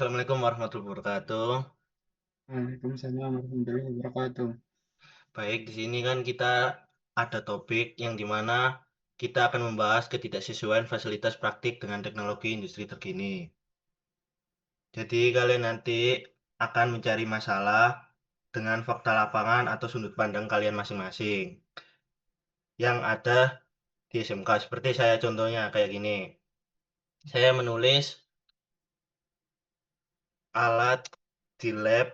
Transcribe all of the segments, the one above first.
Assalamualaikum warahmatullahi wabarakatuh. Waalaikumsalam warahmatullahi wabarakatuh. Baik, di sini kan kita ada topik yang dimana kita akan membahas ketidaksesuaian fasilitas praktik dengan teknologi industri terkini. Jadi kalian nanti akan mencari masalah dengan fakta lapangan atau sudut pandang kalian masing-masing yang ada di SMK. Seperti saya contohnya kayak gini. Saya menulis alat di lab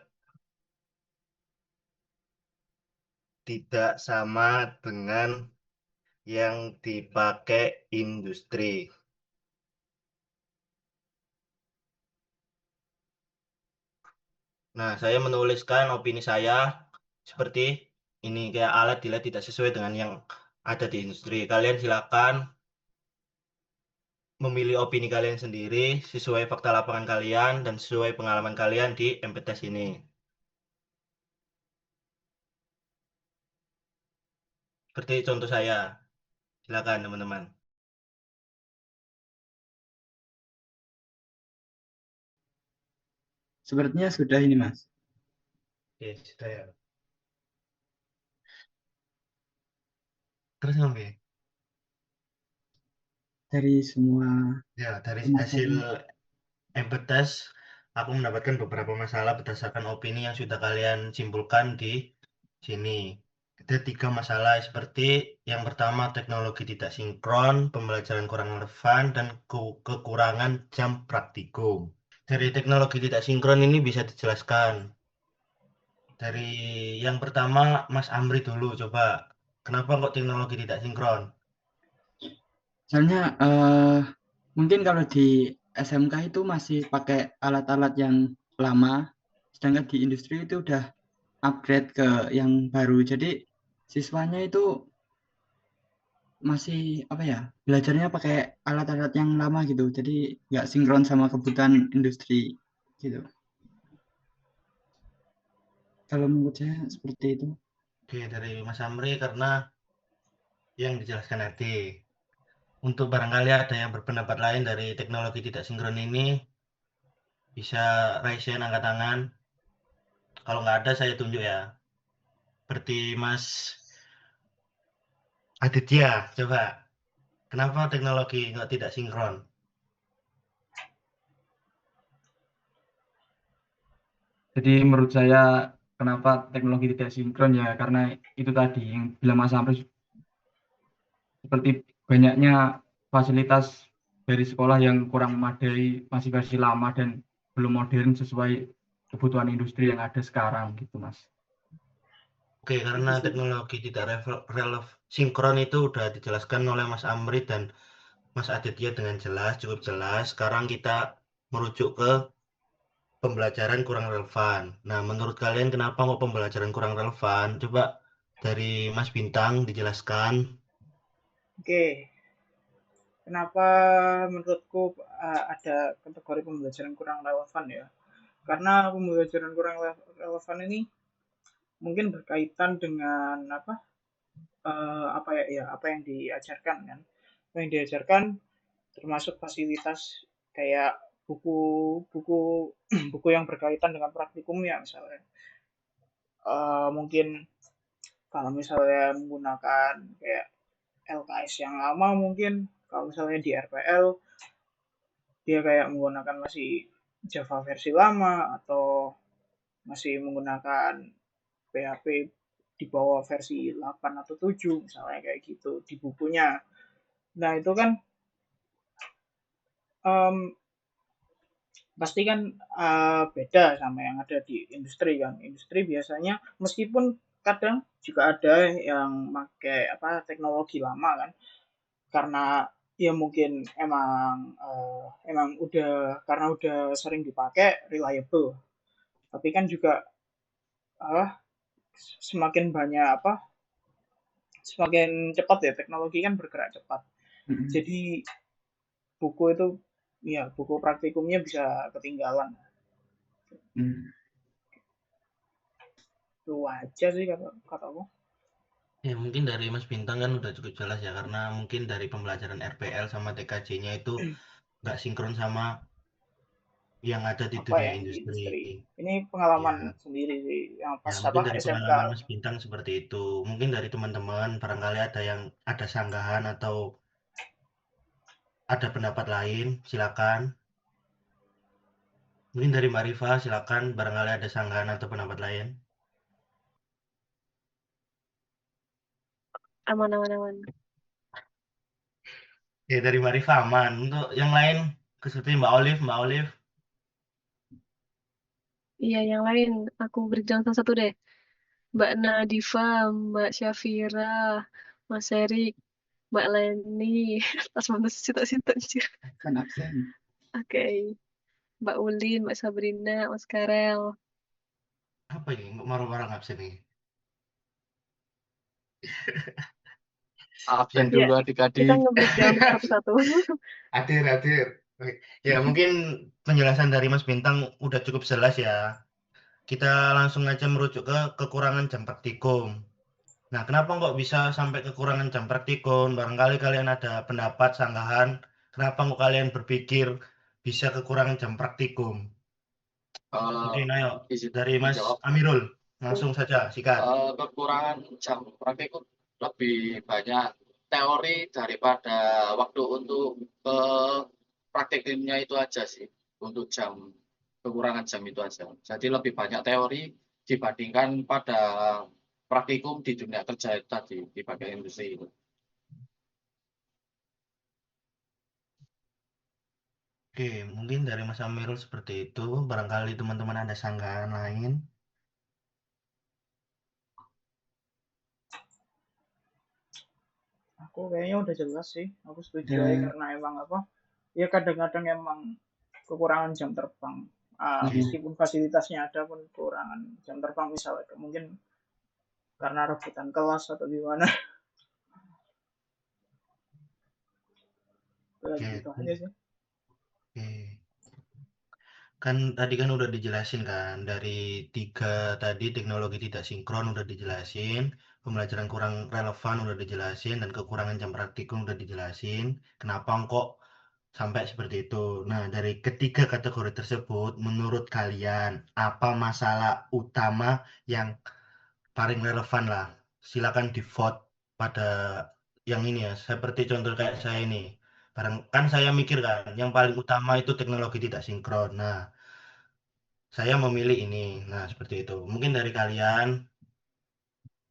tidak sama dengan yang dipakai industri. Nah, saya menuliskan opini saya seperti ini, kayak alat dilihat tidak sesuai dengan yang ada di industri. Kalian silakan memilih opini kalian sendiri sesuai fakta lapangan kalian dan sesuai pengalaman kalian di MPTES ini. Seperti contoh saya. Silakan teman-teman. Sepertinya sudah ini, Mas. Oke, sudah ya. Terus sampai. Dari semua Ya, dari hasil permasalahan. MPTES, aku mendapatkan beberapa masalah berdasarkan opini yang sudah kalian simpulkan di sini. Ada tiga masalah seperti yang pertama teknologi tidak sinkron, pembelajaran kurang relevan, dan kekurangan jam praktikum. Dari teknologi tidak sinkron ini bisa dijelaskan. Dari yang pertama Mas Amri dulu coba. Kenapa kok teknologi tidak sinkron? Soalnya mungkin kalau di SMK itu masih pakai alat-alat yang lama, sedangkan di industri itu udah upgrade ke yang baru. Jadi siswanya itu masih apa ya, belajarnya pakai alat-alat yang lama gitu. Jadi nggak sinkron sama kebutuhan industri gitu. Kalau menurut saya seperti itu. Oke, dari Mas Amri karena yang dijelaskan tadi. Untuk barangkali ada yang berpendapat lain dari teknologi tidak sinkron ini, bisa raise hand angkat tangan. Kalau nggak ada, saya tunjuk ya. Seperti Mas Aditya, coba. Kenapa teknologi nggak tidak sinkron? Jadi menurut saya kenapa teknologi tidak sinkron ya karena itu tadi yang bilang Mas Amri seperti banyaknya fasilitas dari sekolah yang kurang memadai, masih versi lama dan belum modern sesuai kebutuhan industri yang ada sekarang gitu Mas. Oke, karena Itu sih. teknologi tidak sinkron itu udah dijelaskan oleh Mas Amri dan Mas Aditya dengan jelas, cukup jelas. Sekarang kita merujuk ke pembelajaran kurang relevan. Nah, menurut kalian kenapa kok pembelajaran kurang relevan? Coba dari Mas Bintang dijelaskan. Oke, kenapa menurutku ada kategori pembelajaran kurang relevan ya? Karena pembelajaran kurang relevan ini mungkin berkaitan dengan apa ya, ya apa yang diajarkan kan? Apa yang diajarkan termasuk fasilitas kayak buku-buku buku yang berkaitan dengan praktikumnya misalnya. Mungkin kalau misalnya menggunakan kayak LKS yang lama mungkin kalau misalnya di RPL dia kayak menggunakan masih Java versi lama atau masih menggunakan PHP di bawah versi 8 atau 7 misalnya kayak gitu di bukunya. Nah itu kan um, pasti kan beda sama yang ada di industri kan. Industri biasanya meskipun kadang juga ada yang pakai apa teknologi lama kan karena ya mungkin emang udah karena udah sering dipakai reliable tapi kan juga uh, semakin banyak semakin cepat ya teknologi kan bergerak cepat Mm-mm. jadi buku itu ya buku praktikumnya bisa ketinggalan Mm. itu aja sih kataku. Ya, mungkin dari Mas Bintang kan udah cukup jelas ya, karena mungkin dari pembelajaran RPL sama TKJ-nya itu nggak sinkron sama yang ada di apa dunia yang di industri. industri. Ini Ya, pengalaman sendiri sih yang ya pas mungkin apa dari SMK. pengalaman Mas Bintang seperti itu. Mungkin dari teman-teman barangkali ada yang ada sanggahan atau ada pendapat lain, silakan. Mungkin dari Mbak Rifa, silakan barangkali ada sanggahan atau pendapat lain. Aman, aman, aman. Ya dari Mbak Rifa aman. Untuk yang lain, seperti Mbak Olive, Mbak Olive. Iya, yang lain aku breakdown satu deh. Mbak Nadifa, Mbak Syafira, Mas Erik, Mbak Leni, tas manusia cita-cita anjir. Kan absen. Oke. Mbak Ulin, Mbak Sabrina, Mas Karel. Apa ini? Marah-marah absen nih. Absen Ya, dulu Ya, adik-adik. kita nge-breakdown satu-satu. hadir. Oke. Ya mungkin penjelasan dari Mas Bintang udah cukup jelas ya. Kita langsung aja merujuk ke kekurangan jam praktikum. Nah, kenapa kok bisa sampai kekurangan jam praktikum? Barangkali kalian ada pendapat, sanggahan. Kenapa kok kalian berpikir bisa kekurangan jam praktikum? Mungkin ayo Izin dari Mas dijawab. Amirul, langsung saja sikat. Kekurangan jam praktikum lebih banyak teori daripada waktu untuk praktikumnya itu aja sih. Untuk kekurangan jam itu aja. Jadi lebih banyak teori dibandingkan pada praktikum di dunia kerja tadi di bagian industri itu. Oke, mungkin dari Mas Amirul seperti itu. Barangkali teman-teman ada sanggahan lain. Aku kayaknya udah jelas sih. Aku setuju Ya. aja karena emang apa? Ya kadang-kadang emang kekurangan jam terbang. Meskipun fasilitasnya ada pun kekurangan jam terbang misalnya mungkin karena rebutan kelas atau gimana. Oke. Gitu aja sih. Oke. Kan tadi kan udah dijelasin kan dari 3 tadi teknologi tidak sinkron udah dijelasin, pembelajaran kurang relevan udah dijelasin, dan kekurangan jam praktikum udah dijelasin. Kenapa kok sampai seperti itu? Nah, dari ketiga kategori tersebut, menurut kalian apa masalah utama yang paling relevan lah? Silakan di vote pada yang ini ya. Seperti contoh kayak saya ini. Kan saya mikir kan, yang paling utama itu teknologi tidak sinkron. Nah, saya memilih ini. Nah, seperti itu. Mungkin dari kalian,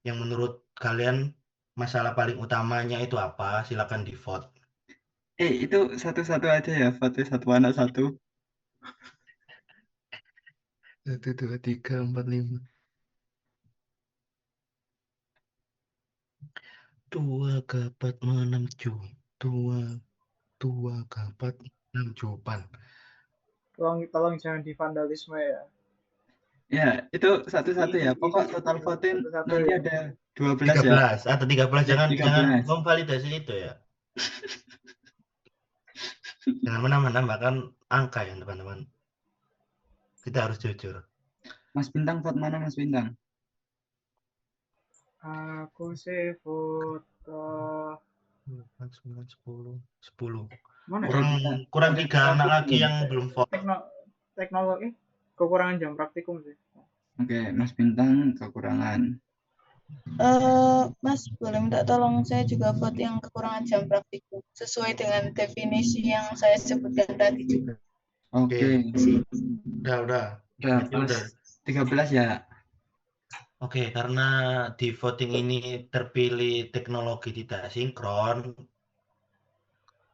yang menurut kalian masalah paling utamanya itu apa? Silakan di vote. Itu satu-satu aja ya, vote satu anak satu. 1, 2, 3, 4, 5. 2 gapat 6 ju. 2 gapat 6 jupan. Tolong jangan divandalisme ya. Ya, itu satu-satu ya. Pokok total vote Satu-satu nanti ya. ada 12 ya. 13 atau 13. Ya, Jangan 13. memvalidasi itu ya. Jangan menambah-nambahkan angka ya, teman-teman. Kita harus jujur. Mas Bintang vote mana Mas Bintang? Aku sih foto 9, 10. 10. mana? Kurang 3 anak lagi yang belum vote. Teknologi kekurangan jam praktikum sih. Oke, Mas Bintang kekurangan. Mas, boleh minta tolong saya juga vote yang kekurangan jam praktikum sesuai dengan definisi yang saya sebutkan tadi juga. Oke. Udah. Udah, Udah. 13 ya. Oke, karena di voting ini terpilih teknologi tidak sinkron,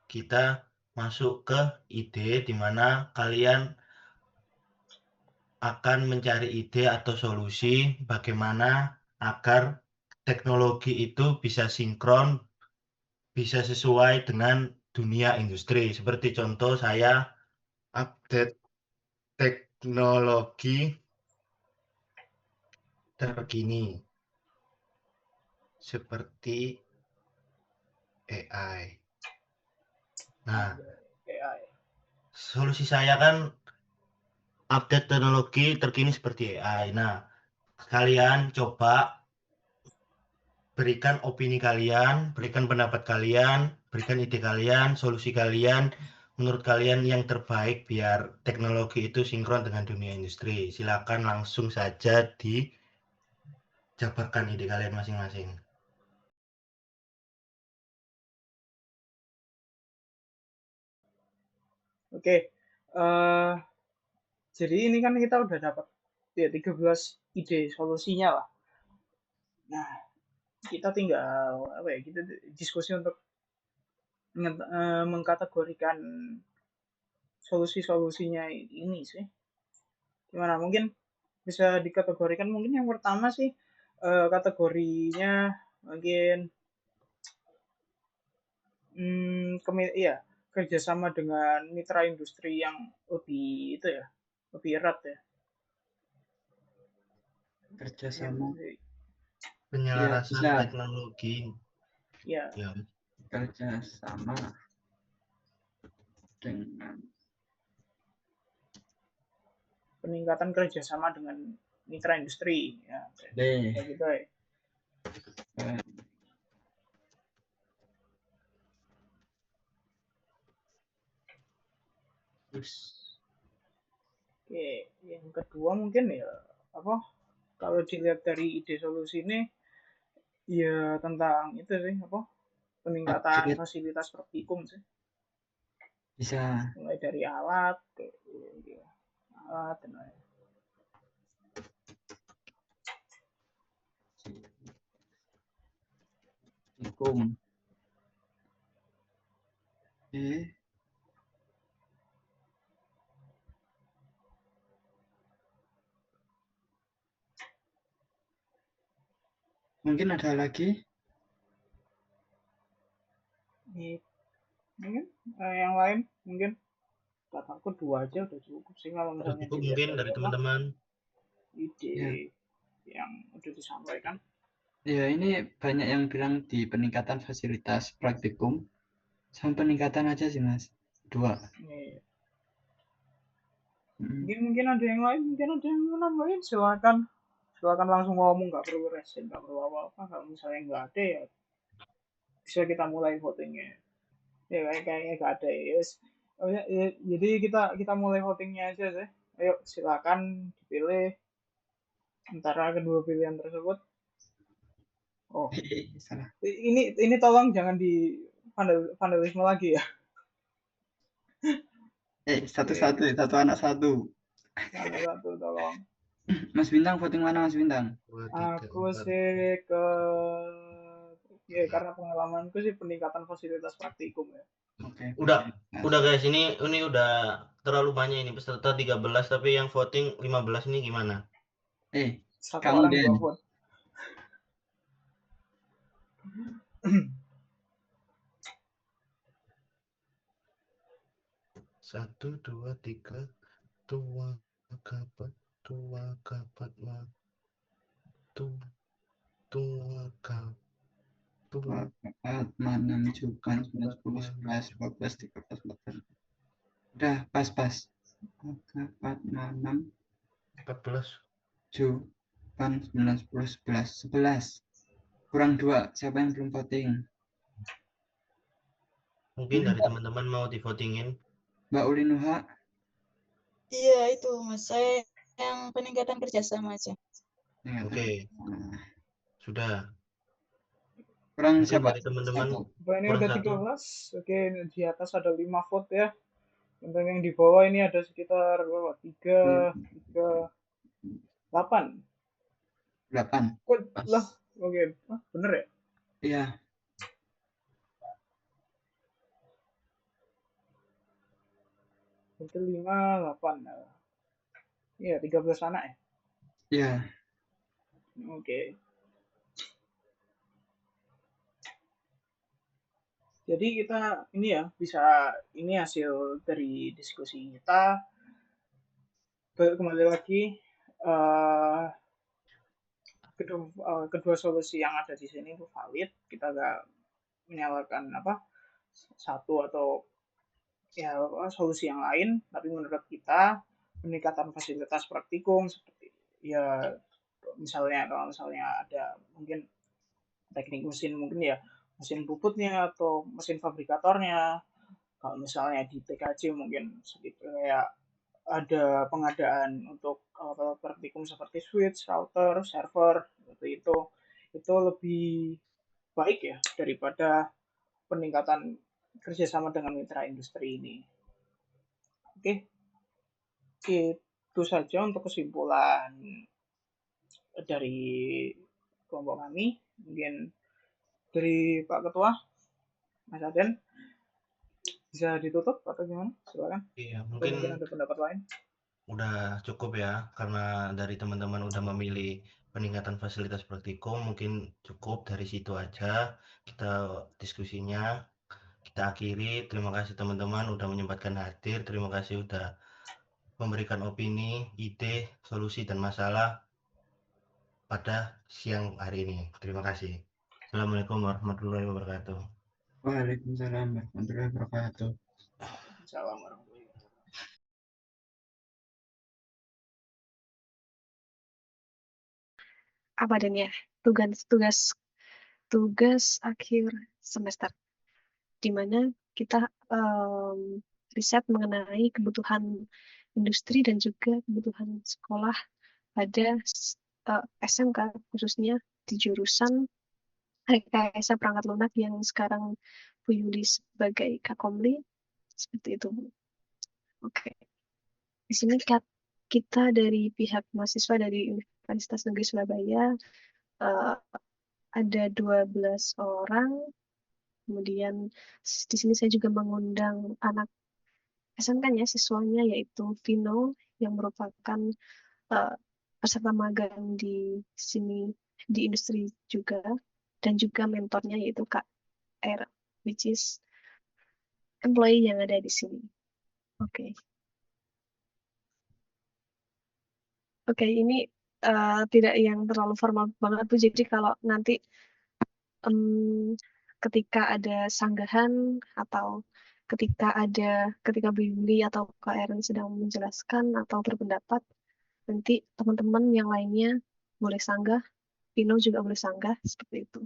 kita masuk ke ide di mana kalian akan mencari ide atau solusi bagaimana agar teknologi itu bisa sinkron, bisa sesuai dengan dunia industri. Seperti contoh saya update teknologi terkini seperti AI. Nah, solusi saya kan update teknologi terkini seperti AI. Nah, kalian coba berikan opini kalian, berikan pendapat kalian, berikan ide kalian, solusi kalian menurut kalian yang terbaik biar teknologi itu sinkron dengan dunia industri? Silakan langsung saja dijabarkan ide kalian masing-masing. Oke, jadi ini kan kita udah dapat ya 13 ide solusinya lah. Nah, kita tinggal apa ya? Kita diskusi untuk mengkategorikan solusi-solusinya ini sih. Gimana? Mungkin bisa dikategorikan mungkin yang pertama sih kategorinya mungkin iya kerjasama dengan mitra industri yang lebih itu ya lebih erat ya Kerjasama. Penyelarasan bisa. teknologi. ya Ya. Kerjasama dengan peningkatan kerjasama dengan mitra industri ya kayak gitu ya. Oke, yang kedua mungkin ya apa kalau dilihat dari ide solusi ini ya tentang itu sih apa peningkatan fasilitas praktikum sih. Bisa. Mulai dari alat ke alat dan lain. Praktikum. Mungkin ada lagi? Mungkin yang lain mungkin kataku 2 aja udah cukup sih kalau misalnya cukup mungkin dari teman-teman ide yang udah disampaikan. Ya ini banyak yang bilang di peningkatan fasilitas praktikum sama peningkatan aja sih mas 2. Mungkin ada yang lain, mungkin ada yang nambahin, silakan langsung ngomong, nggak perlu resen, nggak perlu apa-apa. Kalau misalnya nggak ada ya bisa kita mulai votingnya. Ya kayaknya nggak ada ya. Jadi kita mulai votingnya aja sih. Ayo silakan dipilih antara kedua pilihan tersebut. Oh, salah. Ini tolong jangan di vandalisme lagi ya. Satu-satu, satu anak satu. Satu tolong. Mas Bintang voting mana Mas Bintang? Aku sih ke ya karena pengalamanku sih peningkatan fasilitas praktikum ya. Oke. Udah guys, ini udah terlalu banyak ini peserta 13 tapi yang voting 15 ini gimana? Satu orang 2 vote. Satu, 2, 3, tua kapat mana menunjukkan 9, 10, 11, 12, 13, 14. Udah pas 4, 6, 14 7, 8, 9, 10, 11 kurang 2. Siapa yang belum voting? Mungkin dari teman-teman mau di votingin Mbak Ulinuha. Iya itu mas, saya yang peningkatan kerjasama aja. Oke. Sudah. Kurang Mungkin siapa? Dari teman-teman. Ini udah 13. Oke, di atas ada 5 vote ya. Untuk yang di bawah ini ada sekitar 3, 8. 8. Lah, oke. Bener ya? Iya. Itu 5, 8. Iya, 13 anak ya? Iya. Oke. Jadi kita ini ya bisa ini hasil dari diskusi kita. Kembali lagi kedua solusi yang ada di sini itu valid. Kita nggak menyalahkan satu atau ya solusi yang lain, tapi menurut kita peningkatan fasilitas praktikum seperti ya kalau misalnya ada mungkin teknik mesin mungkin ya mesin puputnya atau mesin fabrikatornya Kalau misalnya di TKJ mungkin segitu kayak ada pengadaan untuk praktikum seperti switch, router, server, seperti itu lebih baik ya daripada peningkatan kerjasama dengan mitra industri ini. Oke, itu saja untuk kesimpulan dari kelompok kami. Mungkin dari Pak Ketua, Mas Aden, bisa ditutup atau gimana? Silakan. Iya, Atau mungkin mungkin ada pendapat lain. udah cukup ya, karena dari teman-teman udah memilih peningkatan fasilitas praktikum, mungkin cukup dari situ aja kita diskusinya. Kita akhiri. Terima kasih teman-teman udah menyempatkan hadir. Terima kasih udah memberikan opini, ide, solusi, dan masalah pada siang hari ini. Terima kasih. Assalamualaikum warahmatullahi wabarakatuh. Waalaikumsalam warahmatullahi wabarakatuh. Assalamualaikum warahmatullahi wabarakatuh. Apa dan ya? Tugas akhir semester, di mana kita riset mengenai kebutuhan industri dan juga kebutuhan sekolah pada SMK, khususnya di jurusan rekayasa perangkat lunak yang sekarang Bu Yuli sebagai Kakomli, seperti itu. Oke. Di sini kita dari pihak mahasiswa dari Universitas Negeri Surabaya ada 12 orang. Kemudian di sini saya juga mengundang anak SMK-nya, siswanya, yaitu Vino, yang merupakan peserta magang di sini di industri juga, dan juga mentornya yaitu Kak R, which is employee yang ada di sini. Oke. Oke, ini tidak yang terlalu formal banget Bu. Jadi kalau nanti ketika ada sanggahan atau ketika Bu Yuli atau Kak Erin sedang menjelaskan atau berpendapat, nanti teman-teman yang lainnya boleh sanggah, Pino juga boleh sanggah, seperti itu.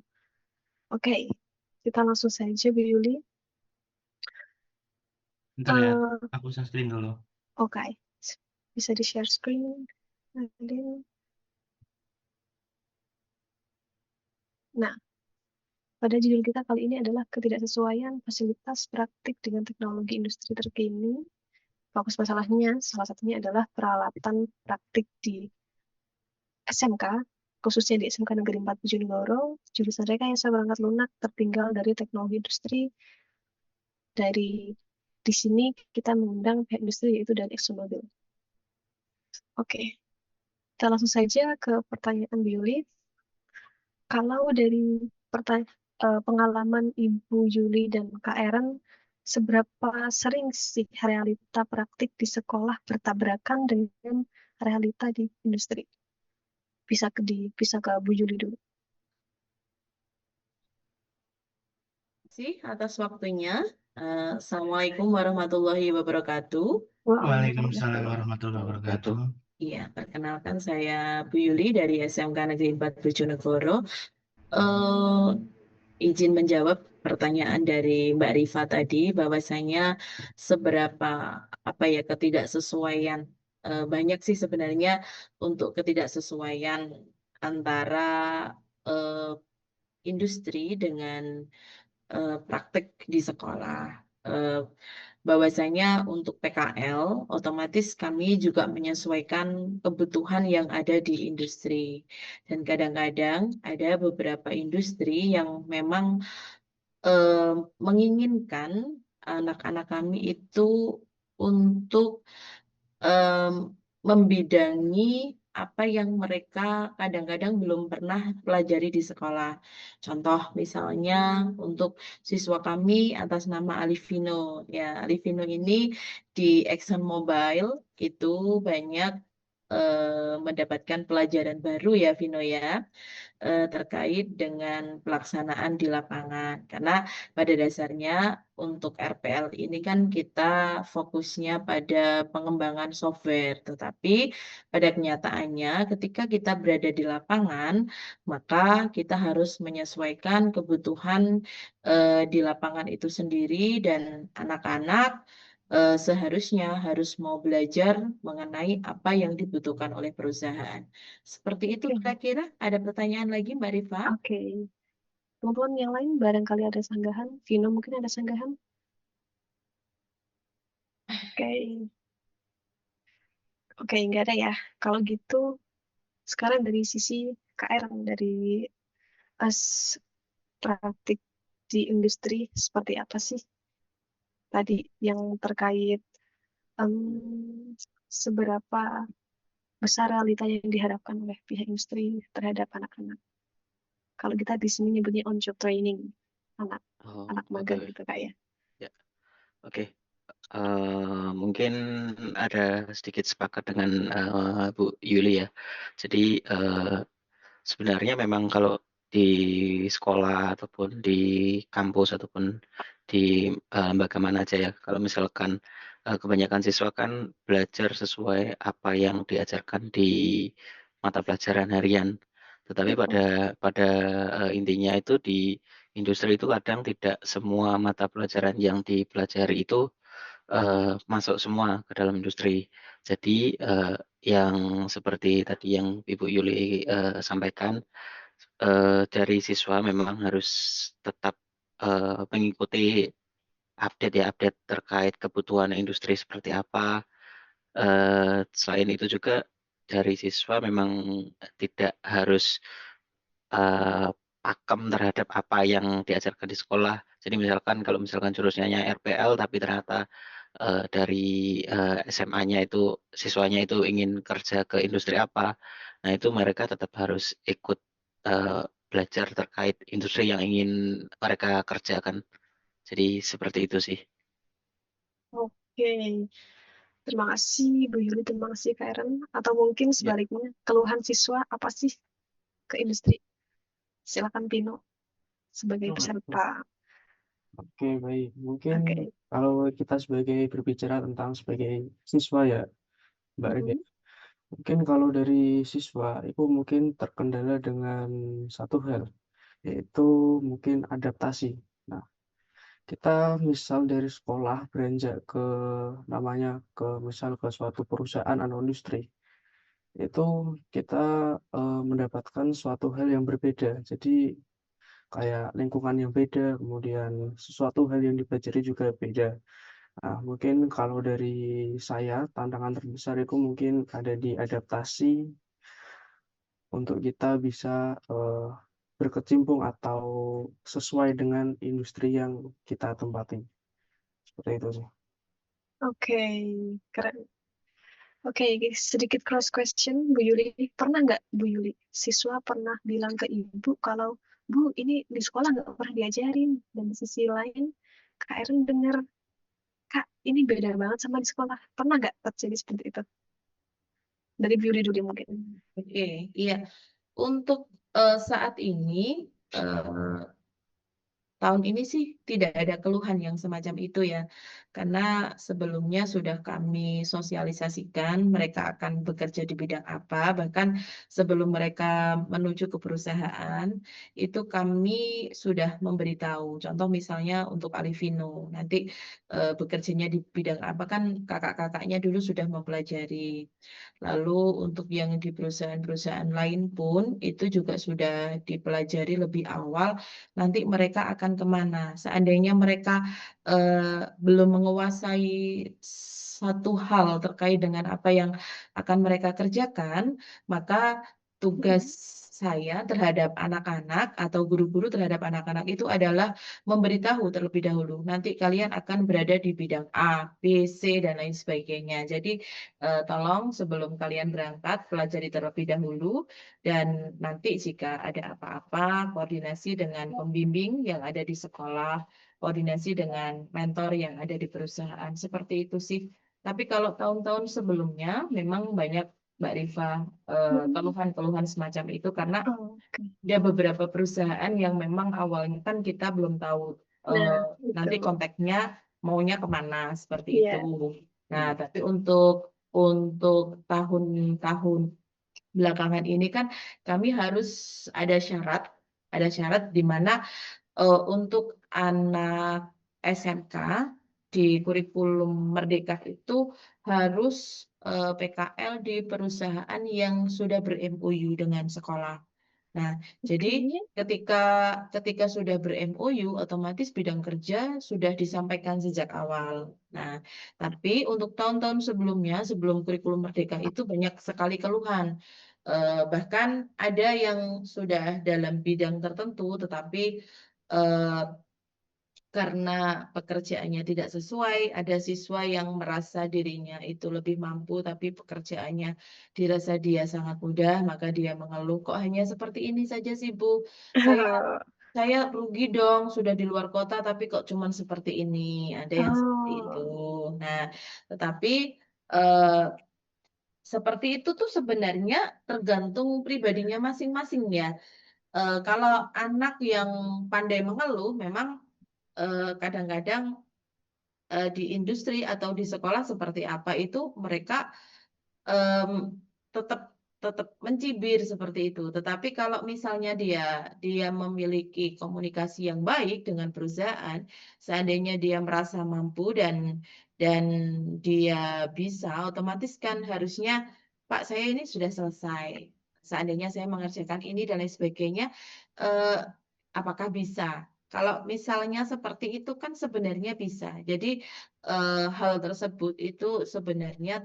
Oke, kita langsung saja Bu Yuli. Bentar ya, aku share screen dulu. Oke, bisa di-share screen. Nah, pada judul kita kali ini adalah ketidaksesuaian fasilitas praktik dengan teknologi industri terkini. Fokus masalahnya salah satunya adalah peralatan praktik di SMK, khususnya di SMK Negeri 4 Bojonegoro, jurusan rekayasa perangkat lunak tertinggal dari teknologi industri. Di sini kita mengundang pihak industri yaitu dari ExxonMobil. Oke, kita langsung saja ke pertanyaan Bu Yuli. Kalau dari pengalaman Ibu Yuli dan Kak Eren, seberapa sering sih realita praktik di sekolah bertabrakan dengan realita di industri? Bisa ke Bu Yuli dulu. Terima kasih atas waktunya. Assalamualaikum warahmatullahi wabarakatuh. Waalaikumsalam warahmatullahi wabarakatuh. Iya, perkenalkan saya Bu Yuli dari SMK Negeri 4 Bojonegoro. Izin menjawab pertanyaan dari Mbak Rifa tadi, bahwasanya seberapa ketidaksesuaian, banyak sih sebenarnya untuk ketidaksesuaian antara industri dengan praktek di sekolah. Bahwasanya untuk PKL, otomatis kami juga menyesuaikan kebutuhan yang ada di industri. Dan kadang-kadang ada beberapa industri yang memang menginginkan anak-anak kami itu untuk membidangi apa yang mereka kadang-kadang belum pernah pelajari di sekolah. Contoh misalnya untuk siswa kami atas nama Alivino. Ya, Alivino ini di ExxonMobil itu banyak mendapatkan pelajaran baru ya Vino ya, terkait dengan pelaksanaan di lapangan. Karena pada dasarnya untuk RPL ini kan kita fokusnya pada pengembangan software, tetapi pada kenyataannya ketika kita berada di lapangan, maka kita harus menyesuaikan kebutuhan di lapangan itu sendiri dan anak-anak seharusnya harus mau belajar mengenai apa yang dibutuhkan oleh perusahaan. Seperti itu Oke. kira-kira. Ada pertanyaan lagi Mbak Rifa? Oke. Teman-teman yang lain barangkali ada sanggahan. Vino mungkin ada sanggahan. Oke. Oke, nggak ada ya. Kalau gitu, sekarang dari sisi KR, dari praktik di industri, seperti apa sih tadi yang terkait seberapa besar realita yang diharapkan oleh pihak industri terhadap anak-anak. Kalau kita di sini nyebutnya on job training, anak magang Oke. gitu Kak ya. Ya, oke. Mungkin ada sedikit sepakat dengan Bu Yuli ya. Jadi sebenarnya memang kalau di sekolah ataupun di kampus ataupun di lembaga mana aja ya, kalau misalkan kebanyakan siswa kan belajar sesuai apa yang diajarkan di mata pelajaran harian. Tetapi pada intinya itu di industri itu kadang tidak semua mata pelajaran yang dipelajari itu masuk semua ke dalam industri. Jadi yang seperti tadi yang Ibu Yuli sampaikan, dari siswa memang harus tetap mengikuti update terkait kebutuhan industri seperti apa. Selain itu juga dari siswa memang tidak harus pakem terhadap apa yang diajarkan di sekolah. Jadi misalkan kalau misalkan jurusannya RPL tapi ternyata dari SMA-nya itu siswanya itu ingin kerja ke industri apa, nah itu mereka tetap harus ikut belajar terkait industri yang ingin mereka kerjakan. Jadi seperti itu sih. Oke, terima kasih Bu Yuli, terima kasih Kak Eren. Atau mungkin Ya. sebaliknya, keluhan siswa apa sih ke industri? Silakan Pino sebagai peserta. Oke, baik. Mungkin Oke. kalau kita sebagai berbicara tentang sebagai siswa ya, Mbak Rin, ya. Mungkin kalau dari siswa itu mungkin terkendala dengan satu hal, yaitu mungkin adaptasi. Nah, kita misal dari sekolah beranjak ke namanya misal ke suatu perusahaan atau industri, itu kita mendapatkan suatu hal yang berbeda. Jadi kayak lingkungan yang beda, kemudian sesuatu hal yang dipelajari juga beda. Nah, mungkin kalau dari saya, tantangan terbesar itu mungkin ada di adaptasi untuk kita bisa berkecimpung atau sesuai dengan industri yang kita tempati. Seperti itu sih. Oke, keren. Oke, sedikit cross question, Bu Yuli. Pernah nggak Bu Yuli, siswa pernah bilang ke Ibu kalau, Bu, ini di sekolah nggak pernah diajarin. Dan di sisi lain, Kak Erin dengar, Kak, ini beda banget sama di sekolah. Pernah nggak terjadi seperti itu? Dari Bu Yuli dulu mungkin. Oke, iya. Untuk saat ini tahun ini sih tidak ada keluhan yang semacam itu ya, karena sebelumnya sudah kami sosialisasikan mereka akan bekerja di bidang apa, bahkan sebelum mereka menuju ke perusahaan, itu kami sudah memberitahu. Contoh misalnya untuk Alivino, nanti bekerjanya di bidang apa kan kakak-kakaknya dulu sudah mempelajari. Lalu untuk yang di perusahaan-perusahaan lain pun itu juga sudah dipelajari lebih awal, nanti mereka akan kemana. Seandainya mereka belum menguasai satu hal terkait dengan apa yang akan mereka kerjakan, maka tugas saya terhadap anak-anak atau guru-guru terhadap anak-anak itu adalah memberitahu terlebih dahulu. Nanti kalian akan berada di bidang A, B, C, dan lain sebagainya. Jadi tolong sebelum kalian berangkat pelajari terlebih dahulu dan nanti jika ada apa-apa koordinasi dengan pembimbing yang ada di sekolah, koordinasi dengan mentor yang ada di perusahaan. Seperti itu sih. Tapi kalau tahun-tahun sebelumnya memang banyak Mbak Rifa, keluhan-keluhan semacam itu karena Oke. ada beberapa perusahaan yang memang awalnya kan kita belum tahu Nah, nanti itu. konteksnya maunya kemana seperti Iya. itu. Nah, tapi untuk tahun-tahun belakangan ini kan kami harus ada syarat di mana untuk anak SMK di kurikulum Merdeka itu harus PKL di perusahaan yang sudah ber-MOU dengan sekolah. Nah, jadi ketika sudah ber-MOU, otomatis bidang kerja sudah disampaikan sejak awal. Nah, tapi untuk tahun-tahun sebelumnya, sebelum kurikulum Merdeka itu banyak sekali keluhan. Bahkan ada yang sudah dalam bidang tertentu, tetapi eh, karena pekerjaannya tidak sesuai, ada siswa yang merasa dirinya itu lebih mampu, tapi pekerjaannya dirasa dia sangat mudah, maka dia mengeluh, kok hanya seperti ini saja sih Bu, saya rugi dong, sudah di luar kota, tapi kok cuman seperti ini, ada yang seperti itu. Nah, tetapi seperti itu tuh sebenarnya tergantung pribadinya masing-masing ya. Kalau anak yang pandai mengeluh, memang kadang-kadang di industri atau di sekolah seperti apa itu mereka tetap tetap mencibir seperti itu. Tetapi kalau misalnya dia memiliki komunikasi yang baik dengan perusahaan, seandainya dia merasa mampu dan dia bisa, otomatis kan harusnya Pak saya ini sudah selesai. Seandainya saya mengerjakan ini dan lain sebagainya, eh, apakah bisa? Kalau misalnya seperti itu kan sebenarnya bisa. Jadi hal tersebut itu sebenarnya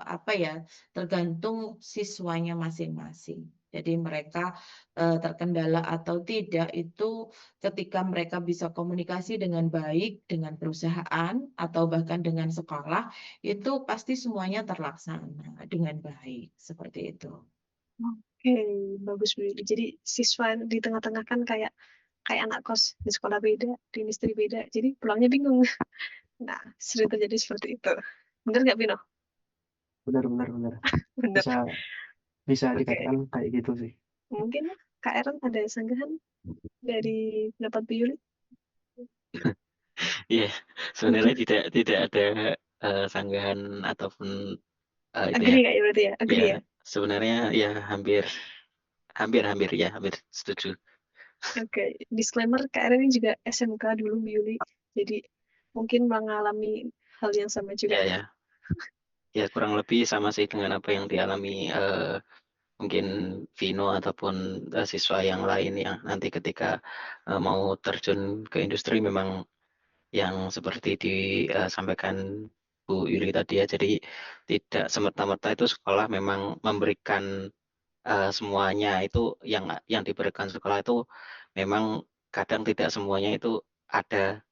apa ya tergantung siswanya masing-masing. Jadi mereka terkendala atau tidak itu ketika mereka bisa komunikasi dengan baik dengan perusahaan atau bahkan dengan sekolah itu pasti semuanya terlaksana dengan baik seperti itu. Oke, bagus Bu Yuli. Jadi siswa di tengah-tengah kan kayak anak kos di sekolah beda, di industri beda. Jadi pulangnya bingung. Nah, sering terjadi seperti itu. Bener nggak, Bino? Benar. Bener. Bisa Oke. dikatakan kayak gitu sih. Mungkin Kak Aaron ada sanggahan dari pendapat Bu Yuli? Iya, sebenarnya tidak ada sanggahan ataupun itu ya. Agree nggak ya berarti ya? Agree ya? Sebenarnya ya hampir setuju. Oke, disclaimer Kak Aaron ini juga SMK dulu Bu Yuli. Jadi mungkin mengalami hal yang sama juga. Ya kurang lebih sama sih dengan apa yang dialami mungkin Vino ataupun siswa yang lain yang nanti ketika mau terjun ke industri memang yang seperti disampaikan Bu Yuli tadi ya. Jadi tidak semerta-merta itu sekolah memang memberikan semuanya itu yang diberikan sekolah itu memang kadang tidak semuanya itu ada,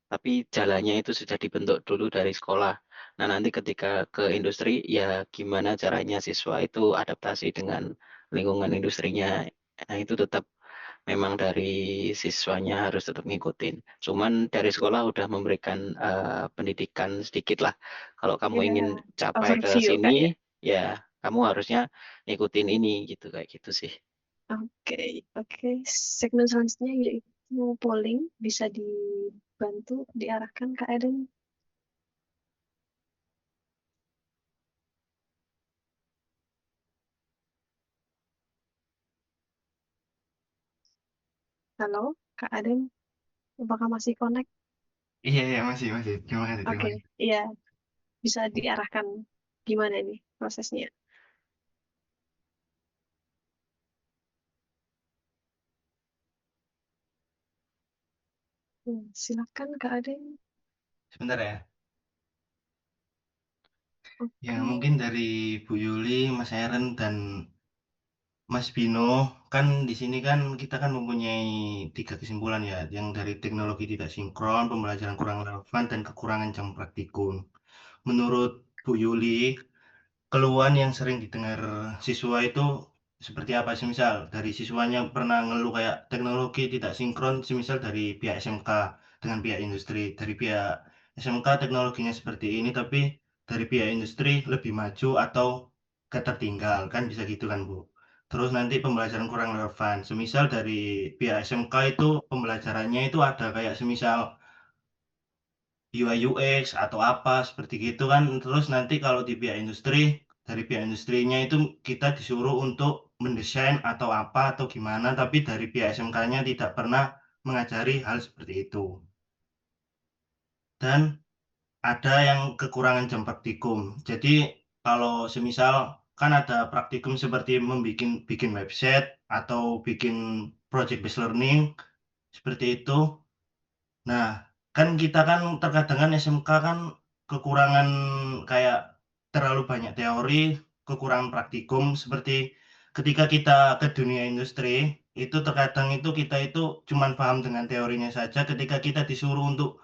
tapi jalannya itu sudah dibentuk dulu dari sekolah. Nah, nanti ketika ke industri, ya gimana caranya siswa itu adaptasi dengan lingkungan industrinya. Nah, itu tetap memang dari siswanya harus tetap ngikutin. Cuman dari sekolah udah memberikan pendidikan sedikit lah. Kalau kamu ingin capai ke sini, ya kamu harusnya ngikutin ini gitu, kayak gitu sih. Oke. Segmen selanjutnya yaitu polling, bisa dibantu diarahkan Kak Eden. Halo, Kak Eden, apakah masih connect? Iya, masih. Terima kasih. Oke, iya. Bisa diarahkan gimana nih prosesnya? Silakan Kak Eden. Sebentar ya. Okay. Ya, mungkin dari Bu Yuli, Mas Aaron, dan Mas Bino, kan di sini kan kita kan mempunyai 3 kesimpulan ya, yang dari teknologi tidak sinkron, pembelajaran kurang relevan, dan kekurangan jam praktikum. Menurut Bu Yuli, keluhan yang sering didengar siswa itu seperti apa sih? Misal dari siswanya pernah ngeluh kayak teknologi tidak sinkron, semisal dari pihak SMK dengan pihak industri. Dari pihak SMK teknologinya seperti ini, tapi dari pihak industri lebih maju atau ketertinggal, kan bisa gitu kan Bu. Terus nanti pembelajaran kurang relevan. Semisal dari pihak SMK itu pembelajarannya itu ada kayak semisal UI UX atau apa seperti gitu kan. Terus nanti kalau di pihak industri, dari pihak industrinya itu kita disuruh untuk mendesain atau apa atau gimana, tapi dari pihak SMK-nya tidak pernah mengajari hal seperti itu. Dan ada yang kekurangan jam praktikum. Jadi kalau semisal kan ada praktikum seperti bikin website atau bikin project based learning seperti itu. Nah, kan kita kan terkadang kan SMK kan kekurangan kayak terlalu banyak teori, kekurangan praktikum seperti ketika kita ke dunia industri itu terkadang itu kita itu cuman paham dengan teorinya saja ketika kita disuruh untuk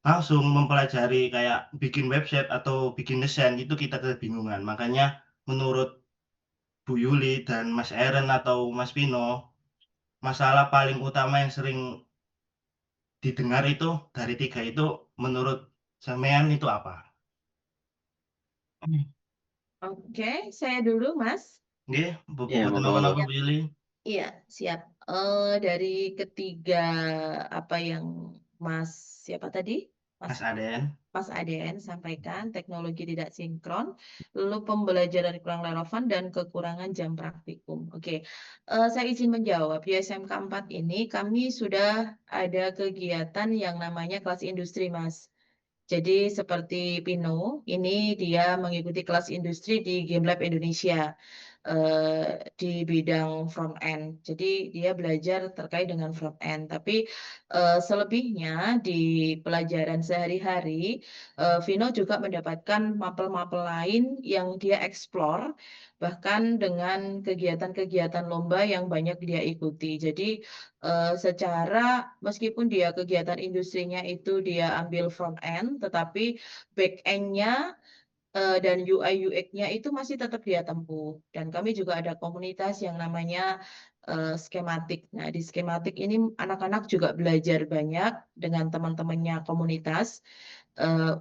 langsung mempelajari kayak bikin website atau bikin desain itu kita kebingungan. Makanya menurut Bu Yuli dan Mas Eren atau Mas Pino, masalah paling utama yang sering didengar itu dari tiga itu menurut sampean itu apa? Oke, saya dulu, Mas. Nggih, Bu Ya, mboten monggo, napa-napa monggo. Bu Yuli. Iya, siap. Dari ketiga apa yang siapa tadi? Mas Aden. Mas Aden sampaikan, teknologi tidak sinkron, lalu pembelajaran kurang relevan dan kekurangan jam praktikum. Oke, saya izin menjawab. Di SMK 4 ini kami sudah ada kegiatan yang namanya kelas industri, Mas. Jadi seperti Pino, ini dia mengikuti kelas industri di Game Lab Indonesia di bidang front end. Jadi dia belajar terkait dengan front end. Tapi selebihnya di pelajaran sehari-hari, Vino juga mendapatkan mapel-mapel lain yang dia explore, bahkan dengan kegiatan-kegiatan lomba yang banyak dia ikuti. Jadi secara meskipun dia kegiatan industrinya itu dia ambil front end, tetapi back end-nya dan UI UX-nya itu masih tetap dia tempuh. Dan kami juga ada komunitas yang namanya skematik. Nah, di skematik ini anak-anak juga belajar banyak dengan teman-temannya komunitas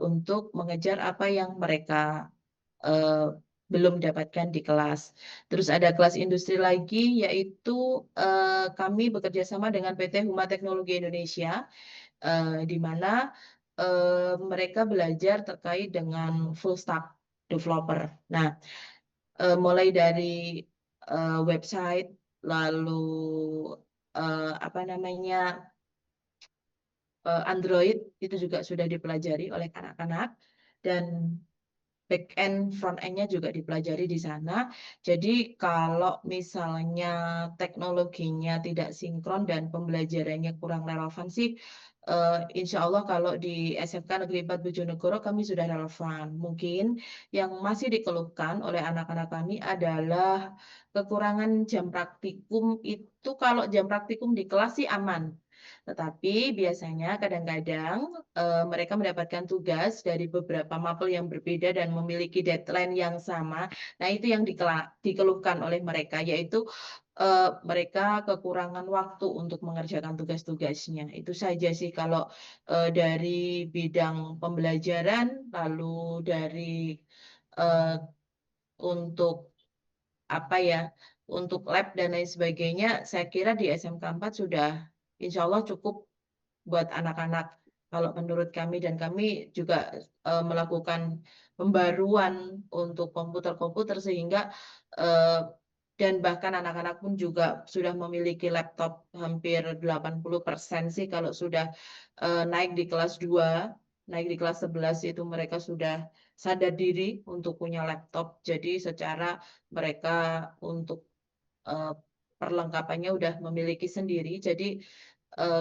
untuk mengejar apa yang mereka belum dapatkan di kelas. Terus ada kelas industri lagi, yaitu kami bekerja sama dengan PT Huma Teknologi Indonesia, di mana mereka belajar terkait dengan full stack developer. Nah, mulai dari website, lalu apa namanya Android itu juga sudah dipelajari oleh anak-anak, dan back end, front end-nya juga dipelajari di sana. Jadi kalau misalnya teknologinya tidak sinkron dan pembelajarannya kurang relevan sih, insya Allah kalau di SMK Negeri 4 Bojonegoro kami sudah relevan. Mungkin yang masih dikeluhkan oleh anak-anak kami adalah kekurangan jam praktikum itu. Kalau jam praktikum di kelas sih aman. Tetapi biasanya kadang-kadang mereka mendapatkan tugas dari beberapa mapel yang berbeda dan memiliki deadline yang sama. Nah, itu yang dikeluhkan oleh mereka, yaitu mereka kekurangan waktu untuk mengerjakan tugas-tugasnya. Itu saja sih kalau dari bidang pembelajaran, lalu dari untuk apa ya, untuk lab dan lain sebagainya, saya kira di SMK 4 sudah insya Allah cukup buat anak-anak kalau menurut kami, dan kami juga melakukan pembaruan untuk komputer-komputer sehingga dan bahkan anak-anak pun juga sudah memiliki laptop hampir 80% sih kalau sudah naik di kelas 2, naik di kelas 11 itu mereka sudah sadar diri untuk punya laptop. Jadi secara mereka untuk perlengkapannya udah memiliki sendiri. Jadi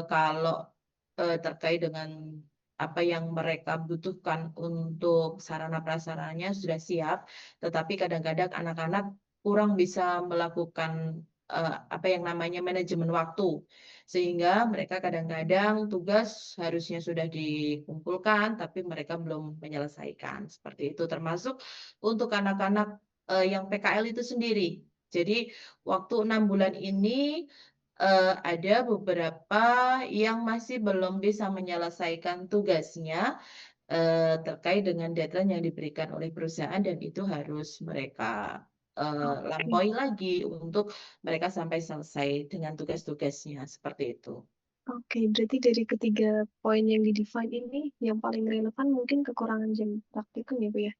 kalau terkait dengan apa yang mereka butuhkan untuk sarana prasarananya sudah siap, tetapi kadang-kadang anak-anak kurang bisa melakukan apa yang namanya manajemen waktu, sehingga mereka kadang-kadang tugas harusnya sudah dikumpulkan, tapi mereka belum menyelesaikan. Seperti itu, termasuk untuk anak-anak yang PKL itu sendiri. Jadi waktu 6 bulan ini ada beberapa yang masih belum bisa menyelesaikan tugasnya terkait dengan deadline yang diberikan oleh perusahaan, dan itu harus mereka Oke. lampaui lagi untuk mereka sampai selesai dengan tugas-tugasnya seperti itu. Oke, berarti dari ketiga poin yang di-define ini, yang paling relevan mungkin kekurangan jam praktikum ya, Bu ya?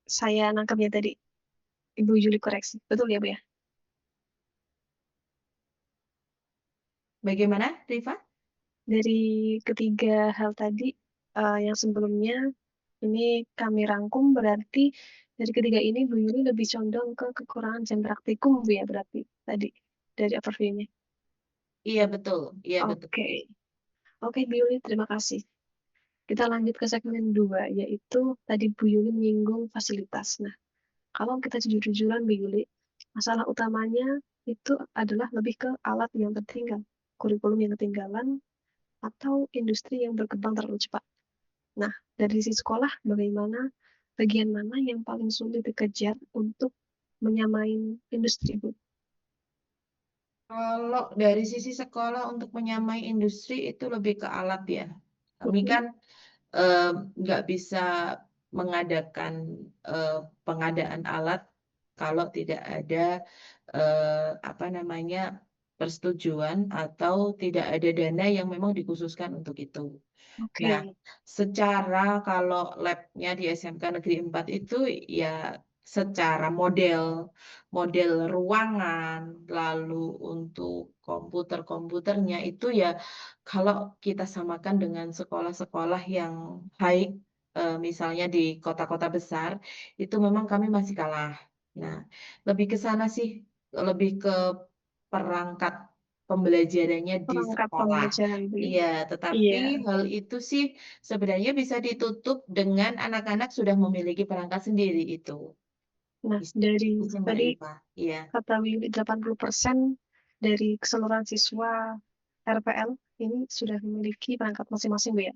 Saya nangkapnya tadi, Ibu Juli koreksi. Betul ya, Bu ya? Bagaimana, Rifa? Dari ketiga hal tadi, yang sebelumnya, ini kami rangkum berarti dari ketiga ini Bu Yuli lebih condong ke kekurangan jam praktikum, Bu ya, berarti tadi dari overview-nya. Iya betul, iya betul. Oke. Oke, Bu Yuli, terima kasih. Kita lanjut ke segmen 2, yaitu tadi Bu Yuli menyinggung fasilitas. Nah, kalau kita jujur-jujuran Bu Yuli, masalah utamanya itu adalah lebih ke alat yang tertinggal, kurikulum yang ketinggalan, atau industri yang berkembang terlalu cepat. Nah, dari sisi sekolah, bagaimana bagian mana yang paling sulit dikejar untuk menyamai industri, Bu? Kalau dari sisi sekolah untuk menyamai industri itu lebih ke alat ya. Kami Mhm. kan nggak bisa mengadakan pengadaan alat kalau tidak ada apa namanya persetujuan atau tidak ada dana yang memang dikhususkan untuk itu. Oke. Nah, secara kalau labnya di SMK Negeri 4 itu ya secara model ruangan, lalu untuk komputernya itu ya kalau kita samakan dengan sekolah-sekolah yang high, misalnya di kota-kota besar, itu memang kami masih kalah. Nah, lebih ke sana sih, lebih ke perangkat pembelajarannya di Perangkat sekolah. pembelajaran, Bu. Iya, tetapi Iya. hal itu sih sebenarnya bisa ditutup dengan anak-anak sudah memiliki perangkat sendiri itu. Nah, Bisa dari bisa, Mbak tadi Rifa. Iya. kata Willy 80% dari keseluruhan siswa RPL ini sudah memiliki perangkat masing-masing, Bu ya?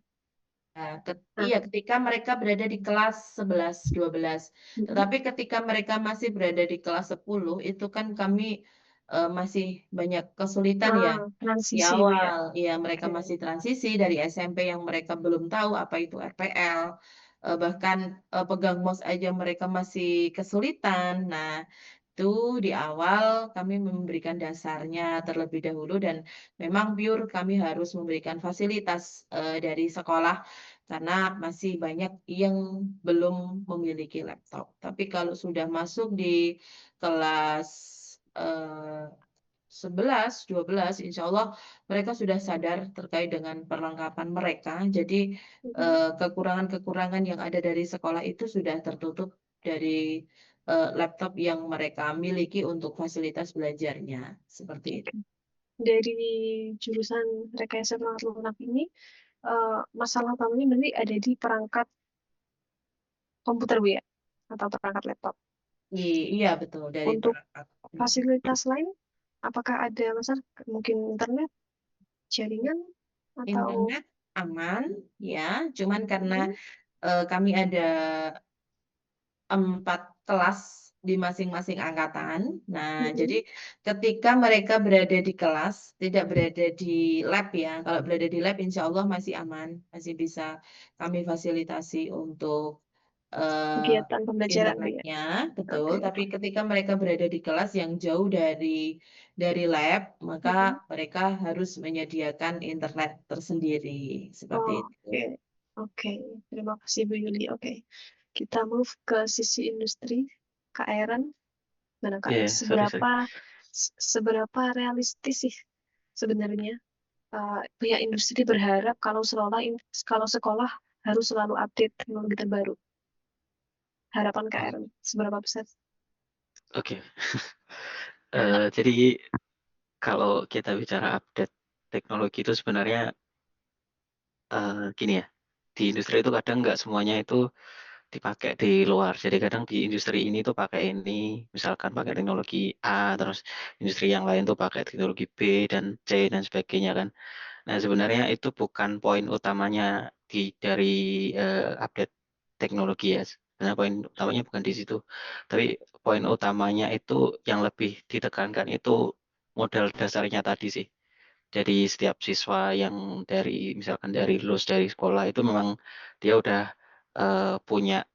Nah, Nah, iya, ketika mereka berada di kelas 11, 12. mhm. Tetapi ketika mereka masih berada di kelas 10, itu kan kami masih banyak kesulitan ya di Transisi, Bu ya? awal. Iya, mereka Oke. masih transisi dari SMP yang mereka belum tahu apa itu RPL. Bahkan pegang mouse aja mereka masih kesulitan. Nah, itu di awal kami memberikan dasarnya terlebih dahulu dan memang pure kami harus memberikan fasilitas dari sekolah karena masih banyak yang belum memiliki laptop. Tapi kalau sudah masuk di kelas 11, 12, insya Allah mereka sudah sadar terkait dengan perlengkapan mereka. Jadi kekurangan-kekurangan yang ada dari sekolah itu sudah tertutup dari laptop yang mereka miliki untuk fasilitas belajarnya. Seperti itu. Dari jurusan rekayasa perangkat lunak ini, masalah utamanya berarti ada di perangkat komputer, Bu ya? Atau perangkat laptop. Iya, betul. Dari Untuk perangkat. fasilitas lain, apakah ada masalah mungkin internet, jaringan, atau Internet aman, ya. Cuman karena kami ada 4 kelas di masing-masing angkatan. Nah, jadi ketika mereka berada di kelas, tidak berada di lab ya. Kalau berada di lab, insya Allah masih aman, masih bisa kami fasilitasi untuk kegiatan pembelajaran, Bu ya? internetnya, betul. Oke. Tapi ketika mereka berada di kelas yang jauh dari lab, maka mereka harus menyediakan internet tersendiri seperti itu. Oke. Oke. Terima kasih Bu Yuli. Oke. Kita move ke sisi industri, Kak Aaron. Mana Kak? Iya, sorry. Seberapa realistis sih sebenarnya pihak industri berharap kalau sekolah harus selalu update teknologi terbaru? Harapan Kak Aaron seberapa besar? Oke. Jadi kalau kita bicara update teknologi itu sebenarnya gini ya, di industri itu kadang nggak semuanya itu dipakai di luar. Jadi kadang di industri ini tuh pakai ini, misalkan pakai teknologi A, terus industri yang lain tuh pakai teknologi B dan C dan sebagainya kan. Nah sebenarnya itu bukan poin utamanya dari update teknologi ya. Sebenarnya poin utamanya bukan di situ. Tapi poin utamanya itu yang lebih ditekankan itu modal dasarnya tadi sih. Jadi setiap siswa yang misalkan dari lulus dari sekolah itu memang dia udah punya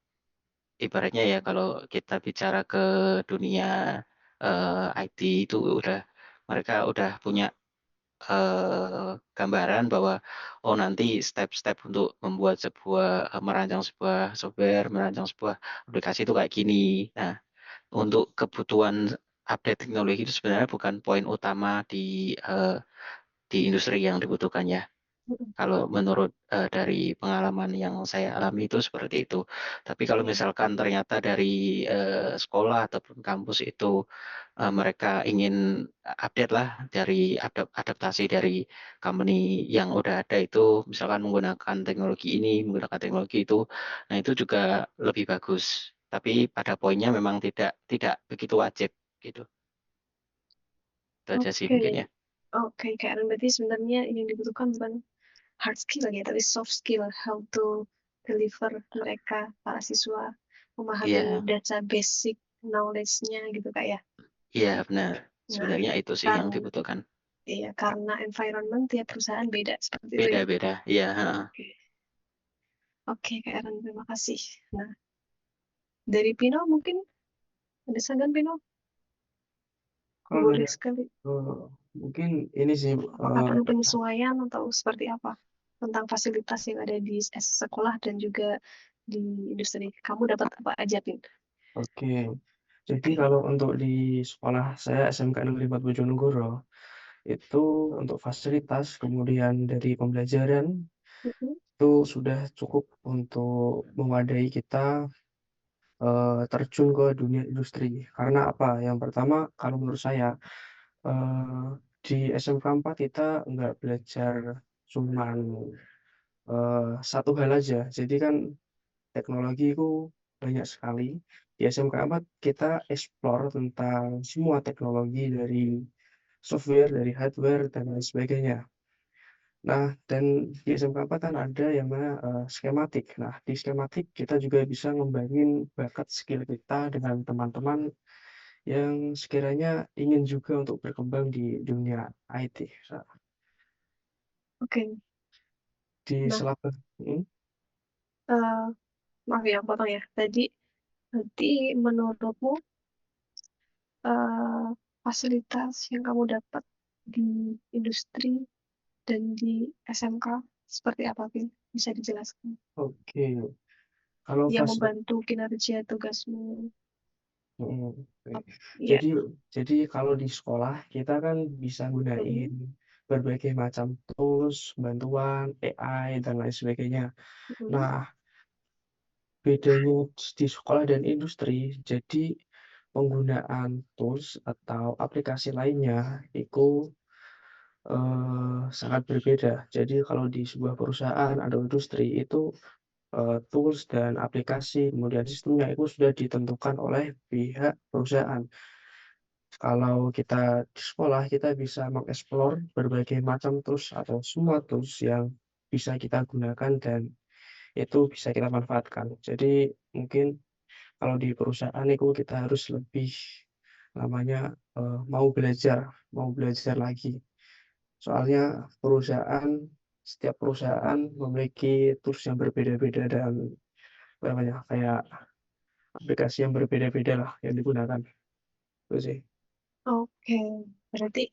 ibaratnya ya kalau kita bicara ke dunia IT itu mereka udah punya gambaran bahwa nanti step-step untuk membuat merancang sebuah software, merancang sebuah aplikasi itu kayak gini. Nah, untuk kebutuhan update teknologi itu sebenarnya bukan poin utama di industri yang dibutuhkan ya. Kalau menurut dari pengalaman yang saya alami itu seperti itu. Tapi kalau misalkan ternyata dari sekolah ataupun kampus itu mereka ingin update lah dari adaptasi dari company yang udah ada itu, misalkan menggunakan teknologi ini, menggunakan teknologi itu, nah itu juga lebih bagus. Tapi pada poinnya memang tidak begitu wajib gitu. Itu aja sih Oke, mungkin ya. oke, Kak Aaron, berarti sebenarnya yang dibutuhkan bukan hard skill ya, tapi soft skill, how to deliver mereka, para siswa, memahami Iya, data basic knowledge-nya gitu Kak ya. iya benar. Nah, Sebenarnya itu sih yang karena dibutuhkan. iya, karena environment tiap perusahaan beda seperti itu ya. Beda-beda. Iya, Oke, oke Kak Aaron, terima kasih. Nah, dari Pino mungkin ada saran Pino? Kalau Boleh dari sekali. mungkin ini sih Apakah perlu penyesuaian atau seperti apa tentang fasilitas yang ada di sekolah dan juga di industri? Kamu dapat apa aja, Pin? oke. Jadi kalau untuk di sekolah saya SMK Negeri 4 Bojonegoro itu untuk fasilitas kemudian dari pembelajaran Mhm. itu sudah cukup untuk mewadai kita terjun ke dunia industri. Karena apa? Yang pertama, kalau menurut saya eh, di SMK 4 kita nggak belajar cuman satu hal aja. Jadi kan teknologi itu banyak sekali. Di SMK 4 kita explore tentang semua teknologi dari software, dari hardware, dan lain sebagainya. Nah, dan di SMK 4 kan ada yang namanya skematik. Nah, di skematik kita juga bisa ngembangin bakat skill kita dengan teman-teman yang sekiranya ingin juga untuk berkembang di dunia IT. Nah, Oke. di Nah, selapa maaf ya, potong ya. Tadi berarti menurutmu eh, fasilitas yang kamu dapat di industri dan di SMK seperti apa, Pin? Bisa dijelaskan? oke, kalau Yang fasilitas membantu kinerja tugasmu. oke. Iya. Jadi kalau di sekolah kita kan bisa gunain berbagai macam tools, bantuan, AI dan lain sebagainya. Nah, bedanya di sekolah dan industri, jadi penggunaan tools atau aplikasi lainnya itu sangat berbeda. Jadi kalau di sebuah perusahaan atau industri itu tools dan aplikasi kemudian sistemnya itu sudah ditentukan oleh pihak perusahaan. Kalau kita di sekolah kita bisa mengeksplor berbagai macam tools atau semua tools yang bisa kita gunakan dan itu bisa kita manfaatkan. Jadi mungkin kalau di perusahaan itu kita harus lebih namanya mau belajar lagi. Soalnya setiap perusahaan memiliki tools yang berbeda-beda dan apa namanya kayak aplikasi yang berbeda-beda lah yang digunakan. Itu sih. Oke, berarti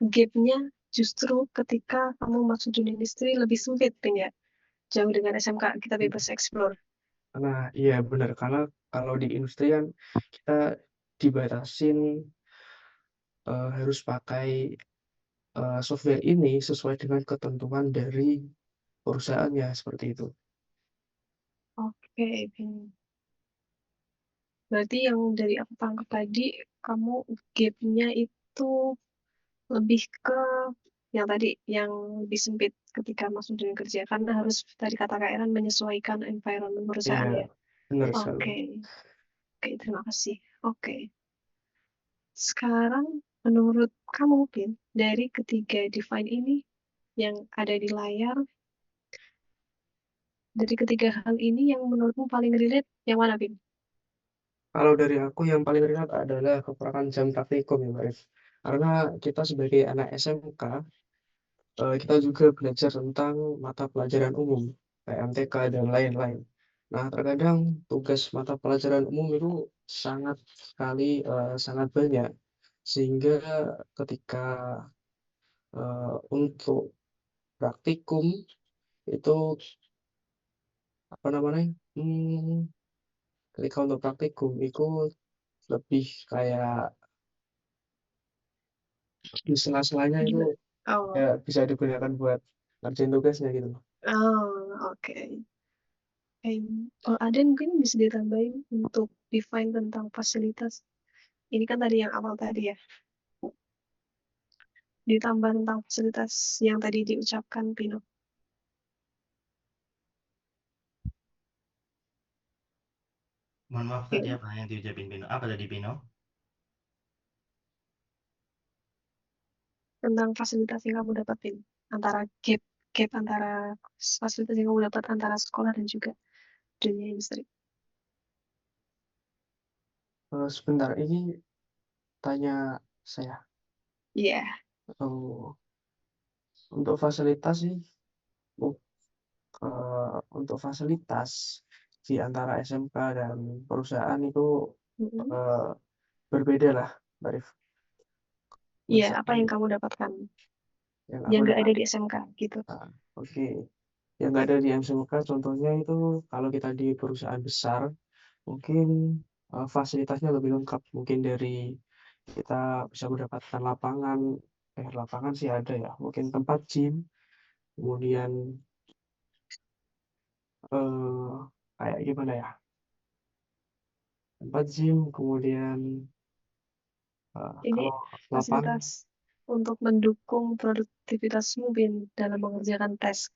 gap-nya justru ketika kamu masuk dunia industri lebih sempit, Pin ya? Jauh dengan SMK, kita bebas explore. Nah, iya benar karena kalau di industri kan kita dibatasin harus pakai software ini sesuai dengan ketentuan dari perusahaannya seperti itu. Oke, Pin. Berarti yang dari aku tangkap tadi, kamu gap-nya itu lebih ke yang tadi, yang lebih sempit ketika masuk dunia kerja. Karena harus, tadi kata Kak Eran, menyesuaikan environment perusahaan Iya, ya. benar sekali. Oke, oke, terima kasih. Oke, sekarang menurut kamu, Pin, dari ketiga define ini yang ada di layar, dari ketiga hal ini yang menurutmu paling relate, yang mana, Pin? Kalau dari aku yang paling ringan adalah kekurangan jam praktikum ya, Mbak Rif. Karena kita sebagai anak SMK, kita juga belajar tentang mata pelajaran umum, kayak MTK dan lain-lain. Nah, terkadang tugas mata pelajaran umum itu sangat sekali, sangat banyak. Sehingga ketika, untuk praktikum itu, apa namanya, ketika untuk praktikum itu lebih kayak di sela-selanya itu Gimana? Oh, ya bisa digunakan buat ngerjain tugasnya gitu loh. oke. Ada mungkin bisa ditambahin untuk define tentang fasilitas. Ini kan tadi yang awal tadi ya. Ditambah tentang fasilitas yang tadi diucapkan Pino. Mohon maaf tadi apa yang diucapin Pino? Apa tadi Pino? Tentang fasilitas yang kamu dapatin antara gap antara fasilitas yang kamu dapat antara sekolah dan juga dunia industri. Sebentar, ini tanya saya. Iya. Oh, untuk fasilitas sih, untuk fasilitas di antara SMK dan perusahaan itu berbeda lah, Mbak Rif. Iya, apa Misalnya yang kamu dapatkan yang yang aku nggak ada dapat, di SMK gitu. oke. Yang nggak ada di SMK contohnya itu kalau kita di perusahaan besar, mungkin fasilitasnya lebih lengkap. Mungkin dari kita bisa mendapatkan lapangan sih ada ya, mungkin tempat gym, kemudian kayak gimana ya, tempat gym, kemudian Ini kalau lapangan, fasilitas untuk mendukung produktivitasmu Bin dalam mengerjakan tes.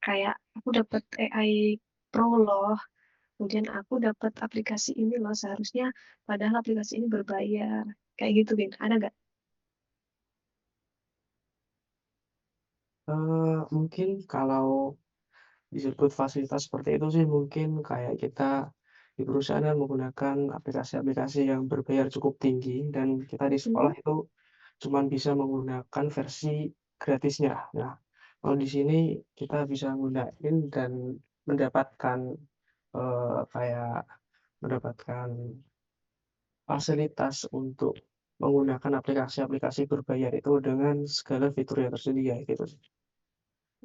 Kayak aku dapat AI Pro loh, kemudian aku dapat aplikasi ini loh, seharusnya padahal aplikasi ini berbayar. Kayak gitu Bin, ada nggak? mungkin kalau disebut fasilitas seperti itu sih mungkin kayak kita di perusahaan menggunakan aplikasi-aplikasi yang berbayar cukup tinggi dan kita di sekolah itu cuman bisa menggunakan versi gratisnya. Nah, kalau di sini kita bisa menggunakan dan mendapatkan kayak mendapatkan fasilitas untuk menggunakan aplikasi-aplikasi berbayar itu dengan segala fitur yang tersedia gitu sih.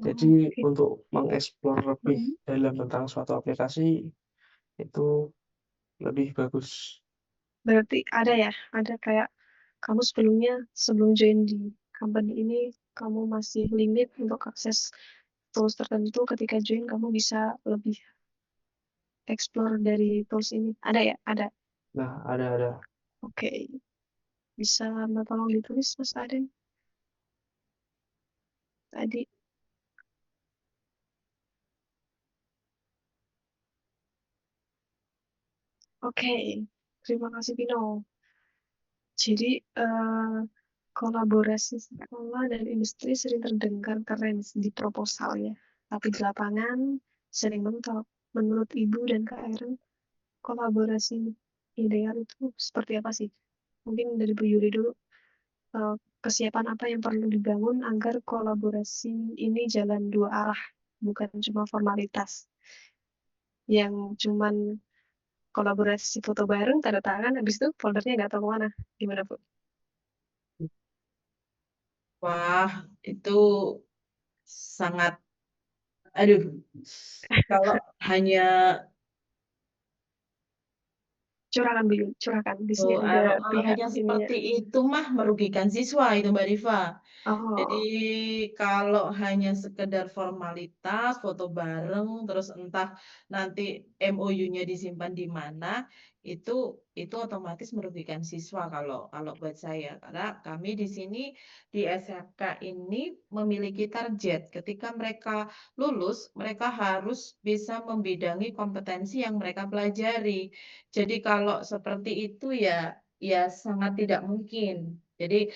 Jadi Oke. untuk mengeksplor lebih dalam tentang suatu aplikasi itu lebih bagus. Berarti ada ya, ada kayak kamu sebelum join di company ini, kamu masih limit untuk akses tools tertentu. Ketika join, kamu bisa lebih explore dari tools ini. Ada ya? Ada. Nah, ada. Oke. Bisa minta tolong ditulis, Mas Aden? Tadi. Oke. Terima kasih, Pino. Jadi, kolaborasi sekolah dan industri sering terdengar keren di proposal ya. Tapi di lapangan sering mentok. Menurut Ibu dan Kak Erin, kolaborasi ideal itu seperti apa sih? Mungkin dari Bu Yuri dulu, kesiapan apa yang perlu dibangun agar kolaborasi ini jalan dua arah, bukan cuma formalitas. Yang cuman kolaborasi foto bareng, tanda tangan, habis itu foldernya nggak tahu kemana. Gimana, Bu? Wah, itu sangat, aduh, kalau hanya Curahkan, Bu Yuri, curahkan. Di sini ada kalau pihak hanya ininya. seperti itu mah merugikan siswa itu Mbak Rifa. Jadi Oh, kalau hanya sekedar formalitas, foto bareng, terus entah nanti MOU-nya disimpan di mana, itu otomatis merugikan siswa kalau kalau buat saya. Karena kami di sini di SMK ini memiliki target. Ketika mereka lulus, mereka harus bisa membidangi kompetensi yang mereka pelajari. Jadi kalau seperti itu ya sangat tidak mungkin. Jadi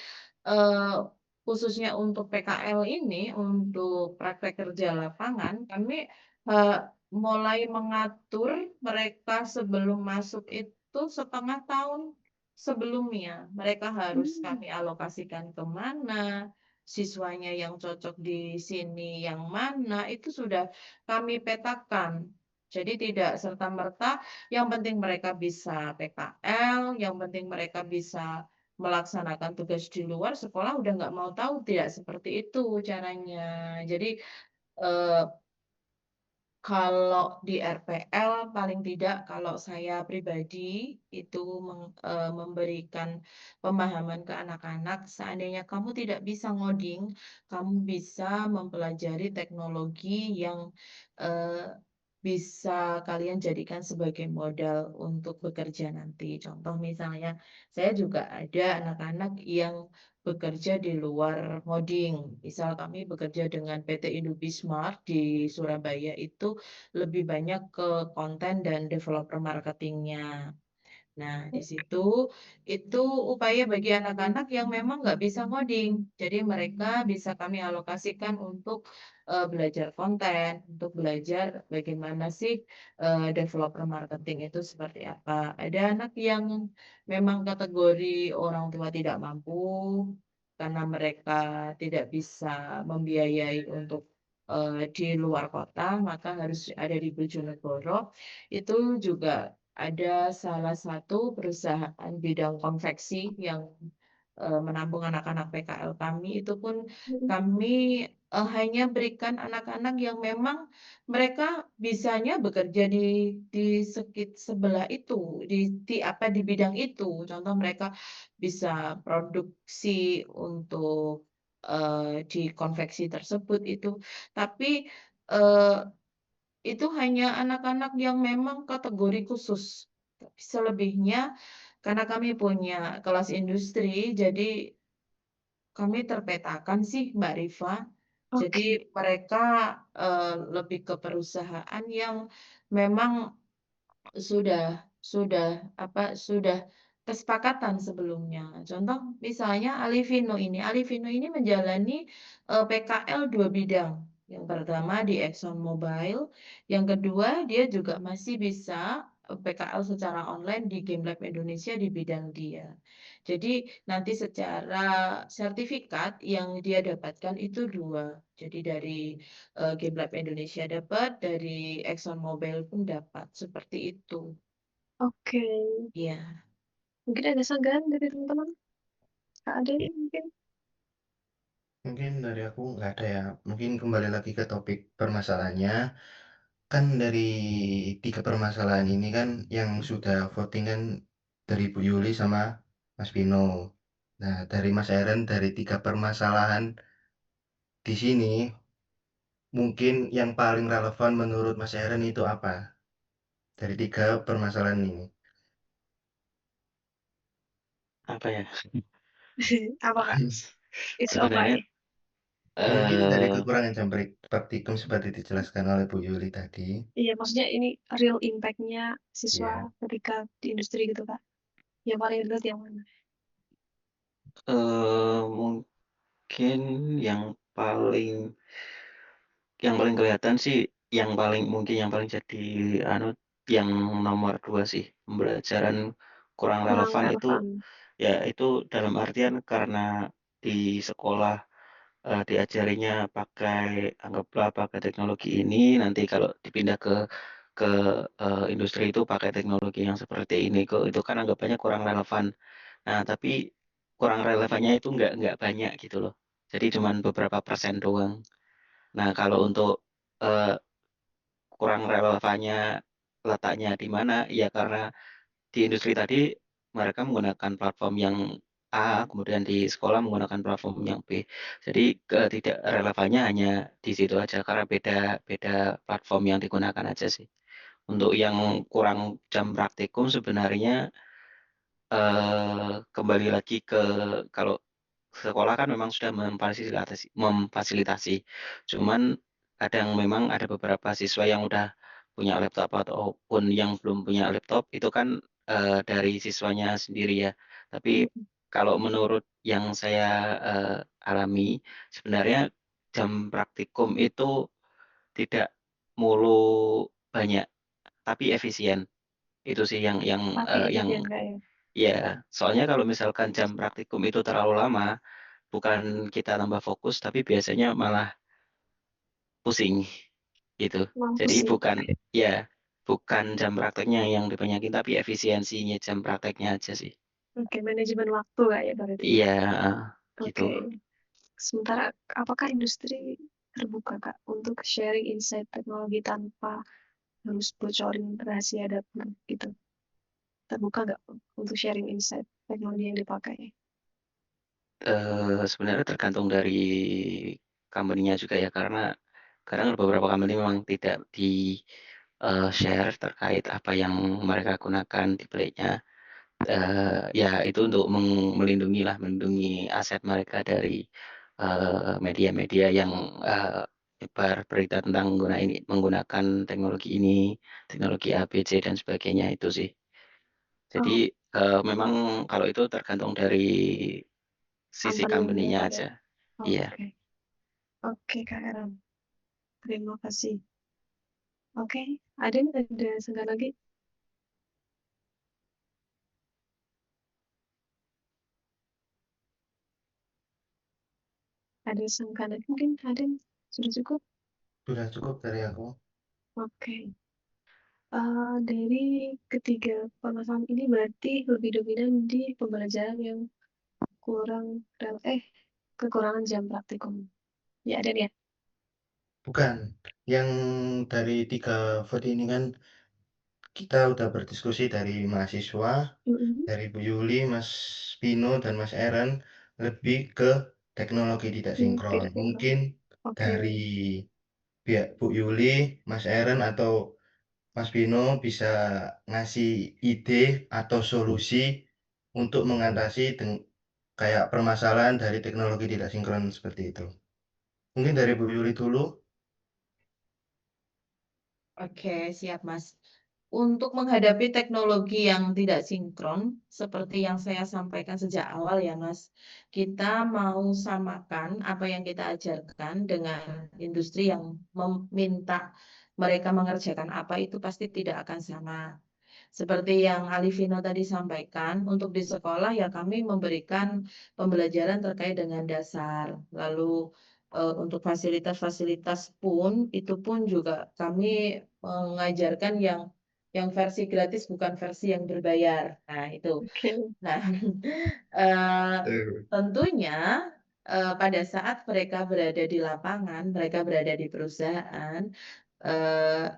eh, khususnya untuk PKL ini, untuk praktek kerja lapangan, kami eh, mulai mengatur mereka sebelum masuk itu setengah tahun sebelumnya. Mereka harus kami alokasikan kemana, siswanya yang cocok di sini yang mana, itu sudah kami petakan. Jadi tidak serta-merta yang penting mereka bisa PKL, yang penting mereka bisa melaksanakan tugas di luar sekolah udah nggak mau tahu, tidak seperti itu caranya. Jadi, eee kalau di RPL paling tidak kalau saya pribadi itu memberikan pemahaman ke anak-anak, seandainya kamu tidak bisa ngoding, kamu bisa mempelajari teknologi yang, eee, bisa kalian jadikan sebagai modal untuk bekerja nanti. Contoh misalnya, saya juga ada anak-anak yang bekerja di luar ngoding. Misal kami bekerja dengan PT Indobismart di Surabaya itu lebih banyak ke konten dan developer marketingnya. Nah, di situ itu upaya bagi anak-anak yang memang nggak bisa ngoding. Jadi mereka bisa kami alokasikan untuk belajar konten, untuk belajar bagaimana sih developer marketing itu seperti apa. Ada anak yang memang kategori orang tua tidak mampu karena mereka tidak bisa membiayai untuk di luar kota, maka harus ada di Bojonegoro. Itu juga ada salah satu perusahaan bidang konveksi yang, menampung anak-anak PKL kami, itu pun kami, hanya berikan anak-anak yang memang mereka bisanya bekerja di sebelah itu, di bidang itu. Contoh mereka bisa produksi untuk, di konveksi tersebut itu. Tapi, eee itu hanya anak-anak yang memang kategori khusus. Selebihnya, karena kami punya kelas industri, jadi kami terpetakan sih, Mbak Rifa. Oke, Jadi mereka, lebih ke perusahaan yang memang sudah kesepakatan sebelumnya. Contoh misalnya Alivino ini menjalani, PKL 2 bidang. Yang pertama di ExxonMobil, yang kedua dia juga masih bisa, PKL secara online di GameLab Indonesia di bidang dia. Jadi nanti secara sertifikat yang dia dapatkan itu 2. Jadi dari GameLab Indonesia dapat, dari ExxonMobil pun dapat, seperti itu. oke. Iya. Mungkin ada sanggahan dari teman-teman? Kak Ade Ya, mungkin? mungkin dari aku nggak ada ya. Mungkin kembali lagi ke topik permasalahannya. Kan dari 3 permasalahan ini kan yang sudah voting kan dari Bu Yuli sama Mas Vino. Nah, dari Mas Eren dari 3 permasalahan di sini, mungkin yang paling relevan menurut Mas Eren itu apa? Dari 3 permasalahan ini. Apa ya? Apa Kak? It's Sebenarnya okay. Mungkin dari eh kekurangan jam praktikum seperti dijelaskan oleh Bu Yuli tadi. Iya, maksudnya ini real impact-nya siswa Ya, ketika di industri gitu Kak. Yang paling real yang mana? mungkin yang paling kelihatan sih, yang paling jadi anu yang nomor 2 sih, pembelajaran kurang Kurang relevan itu. relevan. Ya itu dalam artian karena di sekolah diajarinya anggaplah pakai teknologi ini, nanti kalau dipindah ke industri itu pakai teknologi yang seperti ini kok, itu kan anggapannya kurang relevan. Nah, tapi kurang relevannya itu nggak banyak gitu loh. Jadi cuman beberapa persen doang. Nah, kalau untuk eh, kurang relevannya letaknya di mana? Ya karena di industri tadi mereka menggunakan platform yang A, kemudian di sekolah menggunakan platform yang B. Jadi tidak relevannya hanya di situ aja karena beda beda platform yang digunakan aja sih. Untuk yang kurang jam praktikum sebenarnya kembali lagi ke kalau sekolah kan memang sudah memfasilitasi. Cuman kadang memang ada beberapa siswa yang udah punya laptop ataupun yang belum punya laptop itu kan dari siswanya sendiri ya. Tapi kalau menurut yang saya alami, sebenarnya jam praktikum itu tidak mulu banyak, tapi efisien. Itu sih Tapi yang efisien Kak ya. ya, soalnya kalau misalkan jam praktikum itu terlalu lama, bukan kita tambah fokus, tapi biasanya malah pusing gitu. Jadi Mampus sih. bukan, ya, bukan jam prakteknya yang dibanyakin, tapi efisiensinya jam prakteknya aja sih. Oke, manajemen waktu Kak ya berarti. Iya, gitu. Oke. Sementara apakah industri terbuka Kak untuk sharing insight teknologi tanpa harus bocorin rahasia dapur gitu? Terbuka nggak untuk sharing insight teknologi yang dipakai? Sebenarnya tergantung dari company-nya juga ya, karena kadang beberapa company memang tidak di share terkait apa yang mereka gunakan di play-nya. Ya itu untuk melindungi aset mereka dari media-media yang nyebar berita tentang menggunakan teknologi ini, teknologi A, B, C dan sebagainya itu sih. Jadi memang kalau itu tergantung dari sisi Company-nya company-nya Kak ya. aja. Iya. Oke. Oke Kak Eram. Terima kasih. Oke, Aden ada senggan lagi? Ada senggan lagi mungkin Aden sudah cukup? Sudah cukup dari aku. Oke. Dari ketiga permasalahan ini berarti lebih dominan di pembelajaran yang kekurangan jam praktikum. Ya, Aden ya? Bukan. Yang dari 3 vote ini kan kita udah berdiskusi dari mahasiswa, dari Bu Yuli, Mas Pino, dan Mas Eren lebih ke teknologi tidak sinkron. Tidak sinkron. Mungkin Oke. dari pihak Bu Yuli, Mas Eren atau Mas Pino bisa ngasih ide atau solusi untuk mengatasi kayak permasalahan dari teknologi tidak sinkron seperti itu. Mungkin dari Bu Yuli dulu. Oke, siap Mas. Untuk menghadapi teknologi yang tidak sinkron, seperti yang saya sampaikan sejak awal ya Mas, kita mau samakan apa yang kita ajarkan dengan industri yang meminta mereka mengerjakan apa itu pasti tidak akan sama. Seperti yang Alivino tadi sampaikan, untuk di sekolah ya kami memberikan pembelajaran terkait dengan dasar. Lalu untuk fasilitas-fasilitas pun itu pun juga kami mengajarkan yang versi gratis bukan versi yang berbayar. Nah, itu. Oke. Nah, tentunya pada saat mereka berada di lapangan, mereka berada di perusahaan,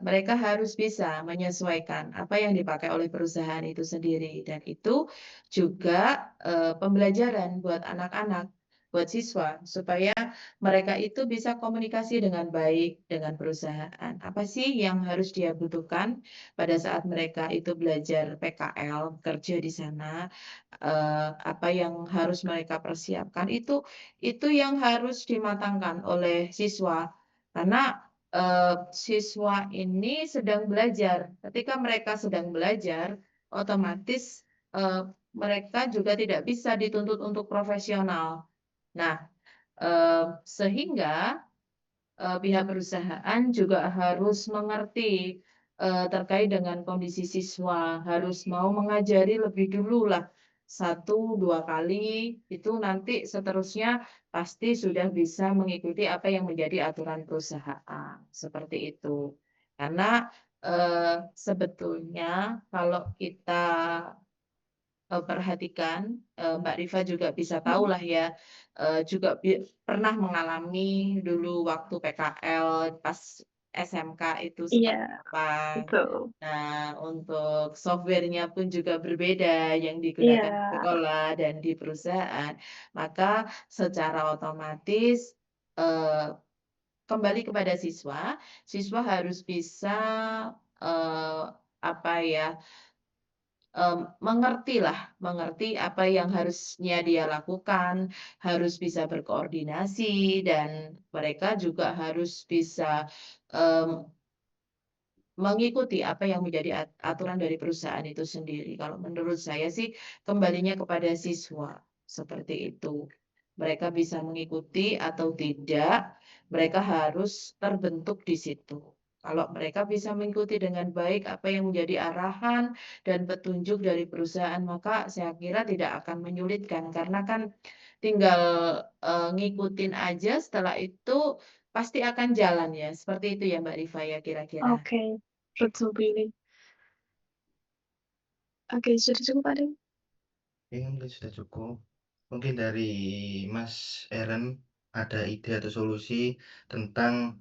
mereka harus bisa menyesuaikan apa yang dipakai oleh perusahaan itu sendiri. Dan itu juga pembelajaran buat anak-anak, buat siswa, supaya mereka itu bisa komunikasi dengan baik dengan perusahaan. Apa sih yang harus dia butuhkan pada saat mereka itu belajar PKL, kerja di sana, apa yang harus mereka persiapkan, itu yang harus dimatangkan oleh siswa. Karena siswa ini sedang belajar. Ketika mereka sedang belajar, otomatis mereka juga tidak bisa dituntut untuk profesional. Nah, sehingga pihak perusahaan juga harus mengerti terkait dengan kondisi siswa, harus mau mengajari lebih dulu lah. 1-2 kali, itu nanti seterusnya pasti sudah bisa mengikuti apa yang menjadi aturan perusahaan. Seperti itu. Karena sebetulnya kalau kita perhatikan, Mbak Rifa juga bisa tahu lah ya, juga pernah mengalami dulu waktu PKL pas SMK itu Iya, seperti apa. betul. Nah, untuk softwarenya pun juga berbeda yang digunakan di Iya. sekolah dan di perusahaan. Maka secara otomatis kembali kepada siswa, siswa harus bisa apa ya, mengerti apa yang harusnya dia lakukan, harus bisa berkoordinasi, dan mereka juga harus bisa mengikuti apa yang menjadi aturan dari perusahaan itu sendiri. Kalau menurut saya sih kembalinya kepada siswa seperti itu. Mereka bisa mengikuti atau tidak, mereka harus terbentuk di situ. Kalau mereka bisa mengikuti dengan baik apa yang menjadi arahan dan petunjuk dari perusahaan, maka saya kira tidak akan menyulitkan karena kan tinggal ngikutin aja, setelah itu pasti akan jalan ya. Seperti itu ya Mbak Rifa ya kira-kira. Oke. Betul, Billy. Oke, sudah cukup ada? Ini mungkin sudah cukup. Mungkin dari Mas Eren ada ide atau solusi tentang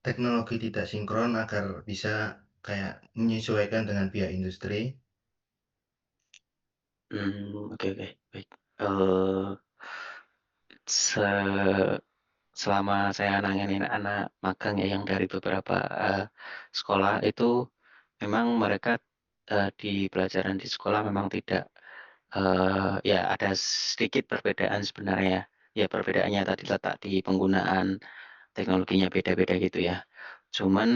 teknologi tidak sinkron agar bisa kayak menyesuaikan dengan pihak industri. Oke, baik. Se selama saya nanganin anak magang ya yang dari beberapa, sekolah itu memang mereka, di pelajaran di sekolah memang tidak, ya ada sedikit perbedaan sebenarnya. Ya perbedaannya tadi letak di penggunaan teknologinya beda-beda gitu ya. Cuman,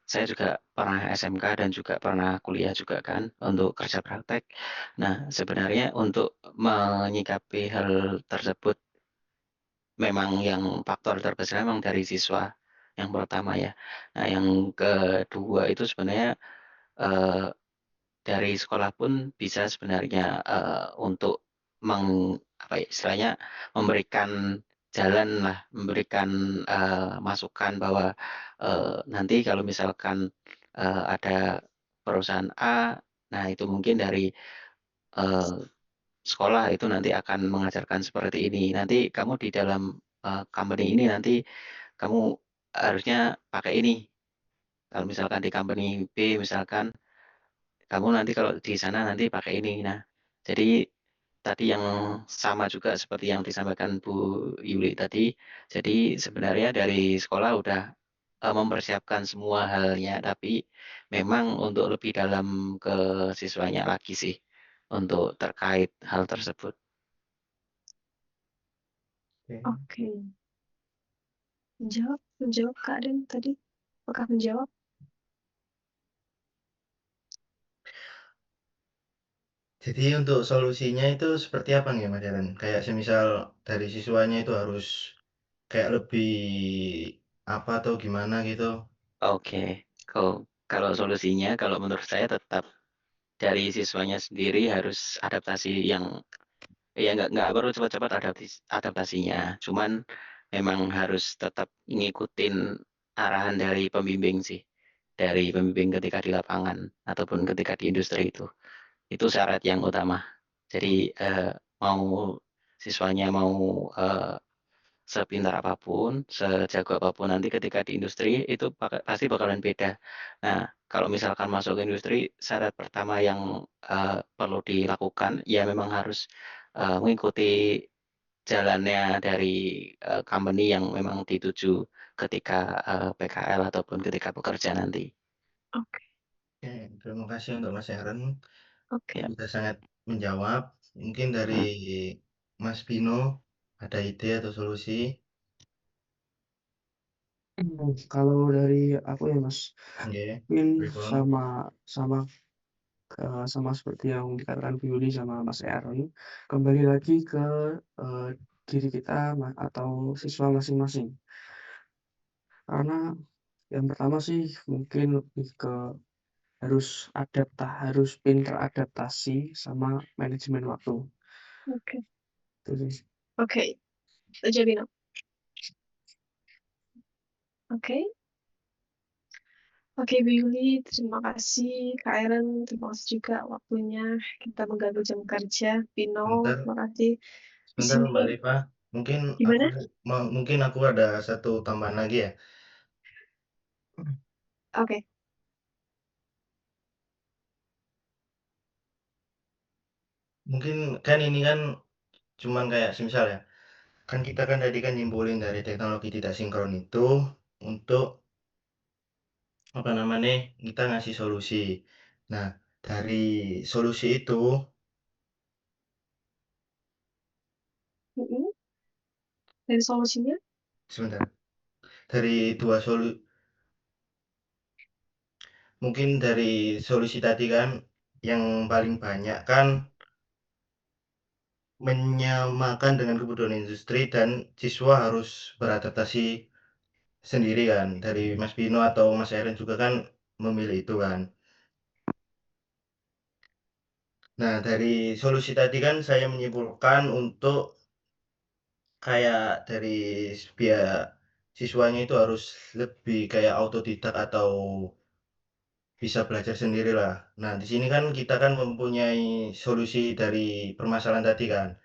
saya juga pernah SMK dan juga pernah kuliah juga kan untuk kerja praktek. Nah, sebenarnya untuk menyikapi hal tersebut memang yang faktor terbesar memang dari siswa yang pertama ya. Nah, yang kedua itu sebenarnya, eee, dari sekolah pun bisa sebenarnya, untuk apa ya, istilahnya memberikan jalan lah, memberikan, masukan bahwa, nanti kalau misalkan, ada perusahaan A, nah itu mungkin dari, eee, sekolah itu nanti akan mengajarkan seperti ini. Nanti kamu di dalam, company ini nanti kamu harusnya pakai ini. Kalau misalkan di company B misalkan, kamu nanti kalau di sana nanti pakai ini. Nah, jadi tadi yang sama juga seperti yang disampaikan Bu Yuli tadi. Jadi sebenarnya dari sekolah udah, mempersiapkan semua halnya, tapi memang untuk lebih dalam ke siswanya lagi sih, untuk terkait hal tersebut. Oke. Menjawab Kak Aden tadi. Apakah menjawab? Jadi untuk solusinya itu seperti apa nih Mas Eren? Kayak semisal dari siswanya itu harus kayak lebih apa atau gimana gitu? Oke, kalau solusinya kalau menurut saya tetap dari siswanya sendiri harus adaptasi yang ya nggak perlu cepat-cepat adaptasinya, cuman memang harus tetap ngikutin arahan dari pembimbing sih, dari pembimbing ketika di lapangan ataupun ketika di industri itu. Itu syarat yang utama. Jadi, mau siswanya mau, eee sepintar apapun, sejago apapun nanti ketika di industri itu pasti bakalan beda. Nah, kalau misalkan masuk ke industri, syarat pertama yang, perlu dilakukan, ya memang harus, mengikuti jalannya dari, company yang memang dituju ketika, PKL ataupun ketika bekerja nanti. Oke. Oke, terima kasih untuk Mas Eren. Oke. Ya. Sudah sangat menjawab. Mungkin dari Mas Bino ada ide atau solusi? Kalau dari aku ya Mas, Oke, mungkin Rifon. sama seperti yang dikatakan Bu Yuli sama Mas Aaron, kembali lagi ke diri kita atau siswa masing-masing. Karena yang pertama sih mungkin lebih ke harus pintar adaptasi sama manajemen waktu. Oke. Itu sih. Oke. Jabino. Oke. Oke, Bu Yuli, terima kasih. Kak Aaron, terima kasih juga waktunya. Kita mengganggu jam kerja. Pino, Sebentar, terima kasih. Di sebentar sini, Mbak Rifa. Mungkin gimana? mungkin aku ada satu tambahan lagi ya. Oke. Mungkin kan ini kan cuman kayak semisal ya. Kan kita kan tadi kan nyimpulin dari teknologi tidak sinkron itu untuk apa namanya kita ngasih solusi. Nah, dari solusi itu Mm-mm. Dari solusinya? sebentar. Dari dua mungkin dari solusi tadi kan yang paling banyak kan menyamakan dengan kebutuhan industri dan siswa harus beradaptasi sendiri kan. Dari Mas Bino atau Mas Eren juga kan memilih itu kan. Nah, dari solusi tadi kan saya menyimpulkan untuk kayak dari pihak siswanya itu harus lebih kayak autodidak atau bisa belajar sendiri lah. Nah, di sini kan kita kan mempunyai solusi dari permasalahan tadi kan.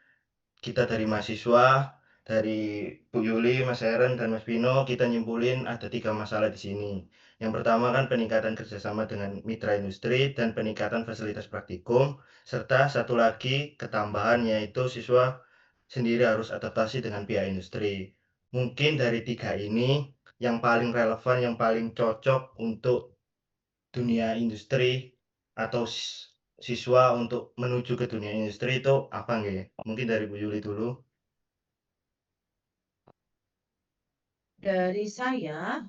Kita dari mahasiswa, dari Bu Yuli, Mas Heren, dan Mas Bino, kita nyimpulin ada 3 masalah di sini. Yang pertama kan peningkatan kerjasama dengan mitra industri dan peningkatan fasilitas praktikum, serta satu lagi ketambahan yaitu siswa sendiri harus adaptasi dengan pihak industri. Mungkin dari 3 ini yang paling relevan, yang paling cocok untuk dunia industri atau siswa untuk menuju ke dunia industri itu apa nggih? Mungkin dari Bu Yuli dulu. Dari saya,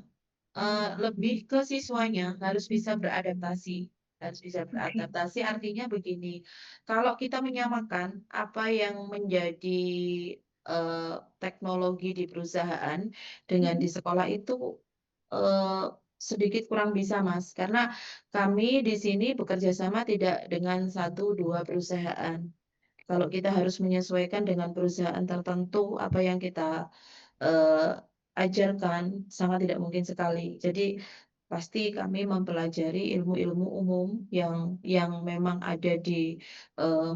lebih ke siswanya harus bisa beradaptasi. Harus bisa beradaptasi artinya begini, kalau kita menyamakan apa yang menjadi teknologi di perusahaan dengan di sekolah itu eh, sedikit kurang bisa, Mas. Karena kami di sini bekerja sama tidak dengan 1-2 perusahaan. Kalau kita harus menyesuaikan dengan perusahaan tertentu, apa yang kita eh, ajarkan sangat tidak mungkin sekali. Jadi pasti kami mempelajari ilmu-ilmu umum yang memang ada di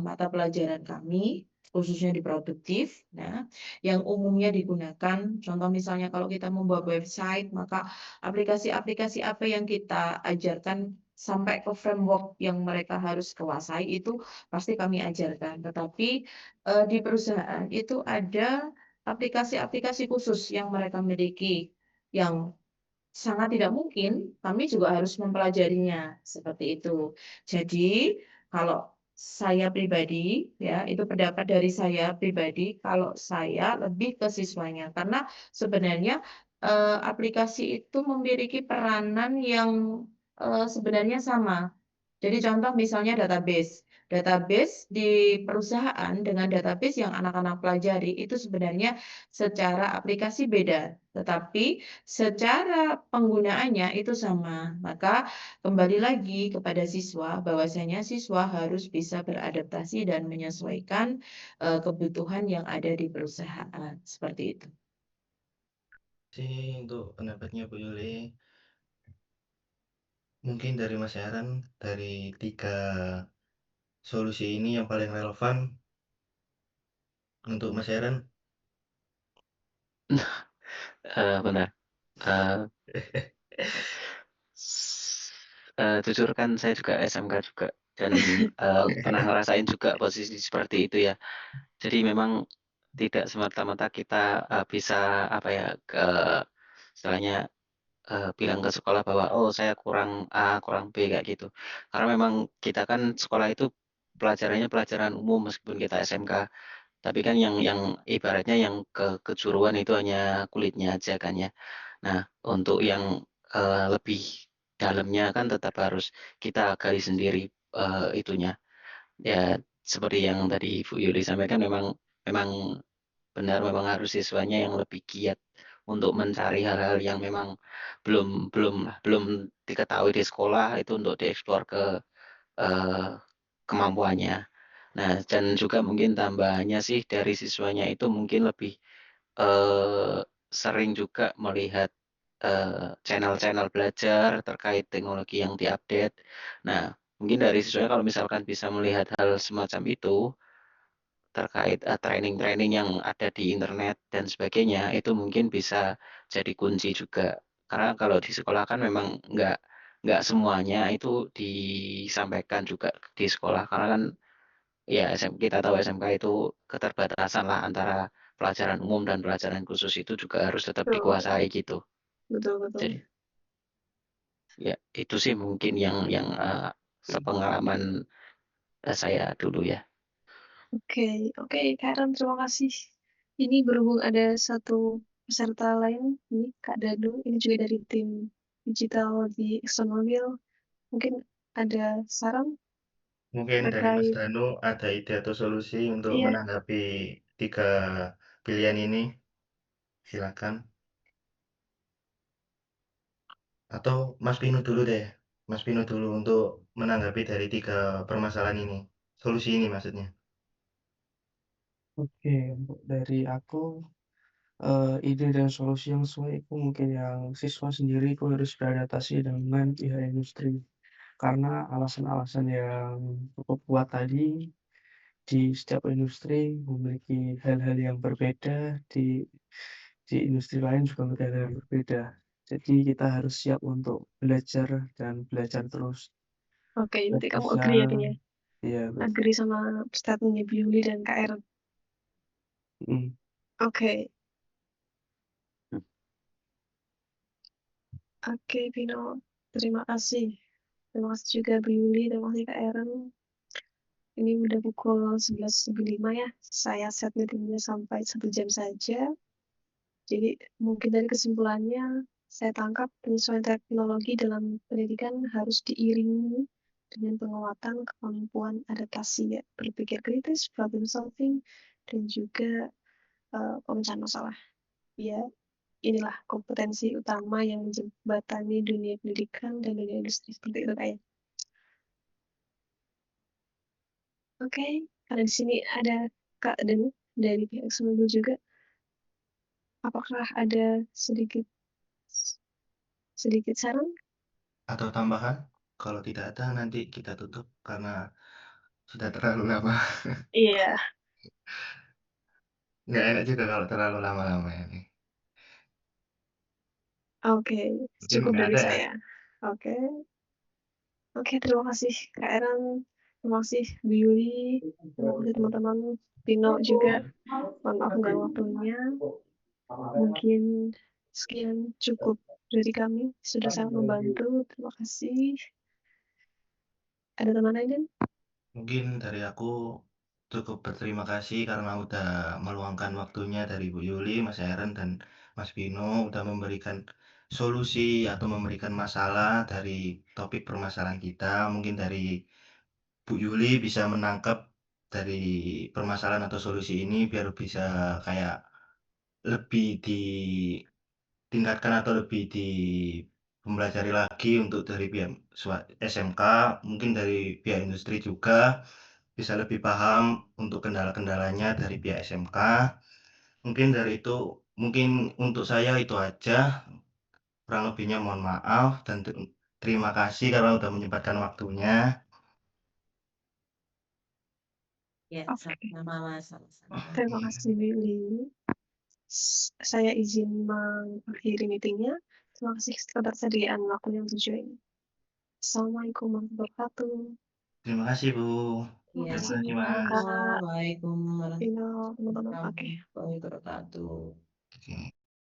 mata pelajaran kami, khususnya di produktif. Nah, yang umumnya digunakan, contoh misalnya kalau kita membuat website, maka aplikasi-aplikasi apa yang kita ajarkan sampai ke framework yang mereka harus kuasai itu pasti kami ajarkan. Tetapi di perusahaan itu ada aplikasi-aplikasi khusus yang mereka miliki yang sangat tidak mungkin kami juga harus mempelajarinya seperti itu. Jadi kalau saya pribadi ya itu pendapat dari saya pribadi kalau saya lebih ke siswanya karena sebenarnya aplikasi itu memiliki peranan yang sebenarnya sama. Jadi contoh misalnya database. Database di perusahaan dengan database yang anak-anak pelajari itu sebenarnya secara aplikasi beda, tetapi secara penggunaannya itu sama. Maka kembali lagi kepada siswa, bahwasanya siswa harus bisa beradaptasi dan menyesuaikan kebutuhan yang ada di perusahaan. Seperti itu. Sih untuk pendapatnya Bu Yuli. Mungkin dari Mas Heran, dari 3 solusi ini yang paling relevan untuk Mas Heran. Benar. Jujur kan saya juga SMK juga dan pernah ngerasain juga posisi seperti itu ya. Jadi memang tidak semata-mata kita bisa apa ya istilahnya bilang ke sekolah bahwa oh saya kurang A, kurang B kayak gitu. Karena memang kita kan sekolah itu pelajarannya pelajaran umum meskipun kita SMK. Tapi kan yang ibaratnya yang kejuruan itu hanya kulitnya aja kan ya. Nah, untuk yang lebih dalamnya kan tetap harus kita gali sendiri itunya. Ya, seperti yang tadi Bu Yuli sampaikan memang memang benar memang harus siswanya yang lebih giat untuk mencari hal-hal yang memang belum belum belum diketahui di sekolah itu untuk dieksplor ke eh, kemampuannya. Nah, dan juga mungkin tambahannya sih dari siswanya itu mungkin lebih eh, sering juga melihat channel-channel belajar terkait teknologi yang diupdate. Nah, mungkin dari siswanya kalau misalkan bisa melihat hal semacam itu terkait training-training yang ada di internet dan sebagainya, itu mungkin bisa jadi kunci juga. Karena kalau di sekolah kan memang nggak semuanya itu disampaikan juga di sekolah. Karena kan ya kita tahu SMK itu keterbatasan lah antara pelajaran umum dan pelajaran khusus itu juga harus tetap Betul, dikuasai gitu. betul, betul. Jadi ya itu sih mungkin yang sepengalaman saya dulu ya. Oke, oke, Karen, terima kasih. Ini berhubung ada satu peserta lain, ini Kak Danu, ini juga dari tim digital di ExxonMobil. Mungkin ada saran Mungkin dari Mas terkait, Danu ada ide atau solusi untuk iya, menanggapi 3 pilihan ini. Silakan. Atau Mas Pino dulu deh. Mas Pino dulu untuk menanggapi dari 3 permasalahan ini. Solusi ini maksudnya. Oke, untuk dari aku ide dan solusi yang sesuai itu mungkin yang siswa sendiri itu harus beradaptasi dengan pihak industri. Karena alasan-alasan yang cukup kuat tadi, di setiap industri memiliki hal-hal yang berbeda, di industri lain juga memiliki hal yang berbeda. Jadi kita harus siap untuk belajar dan belajar terus. Oke, Biar berarti kamu bisa, agree ya, Vin ya? iya betul. Agree sama statementnya Bu Yuli dan Kak Aaron. Mm. Oke. Oke, Vino. Terima kasih. Terima kasih juga Bu Yuli, terima kasih Kak Aaron. Ini udah pukul 11.05 ya. Saya set meetingnya sampai 1 jam saja. Jadi mungkin dari kesimpulannya, saya tangkap penyesuaian teknologi dalam pendidikan harus diiringi dengan penguatan kemampuan adaptasi, ya, berpikir kritis, problem solving, dan juga pemecahan masalah. Ya, inilah kompetensi utama yang menjembatani dunia pendidikan dan dunia industri, seperti itu kayak. Oke, karena di sini ada Kak Den dari pihak Semeru juga. Apakah ada sedikit saran? Atau tambahan? Kalau tidak ada nanti kita tutup karena sudah terlalu lama. Iya. Nggak enak juga kalau terlalu lama-lama ini. Oke, Mungkin cukup nggak dari ada ya. saya. Oke. Oke, terima kasih Kak Eran, terima kasih Bu Yuli, terima kasih teman-teman, Pino juga. Mohon maaf mengganggu waktunya. Mungkin sekian cukup dari kami, sudah sangat membantu. Terima kasih. Ada teman lain? Mungkin dari aku cukup berterima kasih karena udah meluangkan waktunya dari Bu Yuli, Mas Aaron, dan Mas Bino udah memberikan solusi atau memberikan masalah dari topik permasalahan kita. Mungkin dari Bu Yuli bisa menangkap dari permasalahan atau solusi ini biar bisa kayak lebih ditingkatkan atau lebih dipelajari lagi untuk dari pihak SMK, mungkin dari pihak industri juga bisa lebih paham untuk kendala-kendalanya dari pihak SMK. Mungkin dari itu, mungkin untuk saya itu aja. Kurang lebihnya mohon maaf dan terima kasih karena udah menyempatkan waktunya. Ya, Oke. sama-sama, sama-sama. Terima kasih Willy. Saya izin mengakhiri meetingnya. Terima kasih ketersediaan waktunya untuk join. Assalamualaikum warahmatullahi wabarakatuh. Terima kasih Bu. Terima Ya, kasih Terima kasih Mas. Kak Assalamualaikum Pino, teman-teman. Oke. warahmatullahi wabarakatuh. Oke.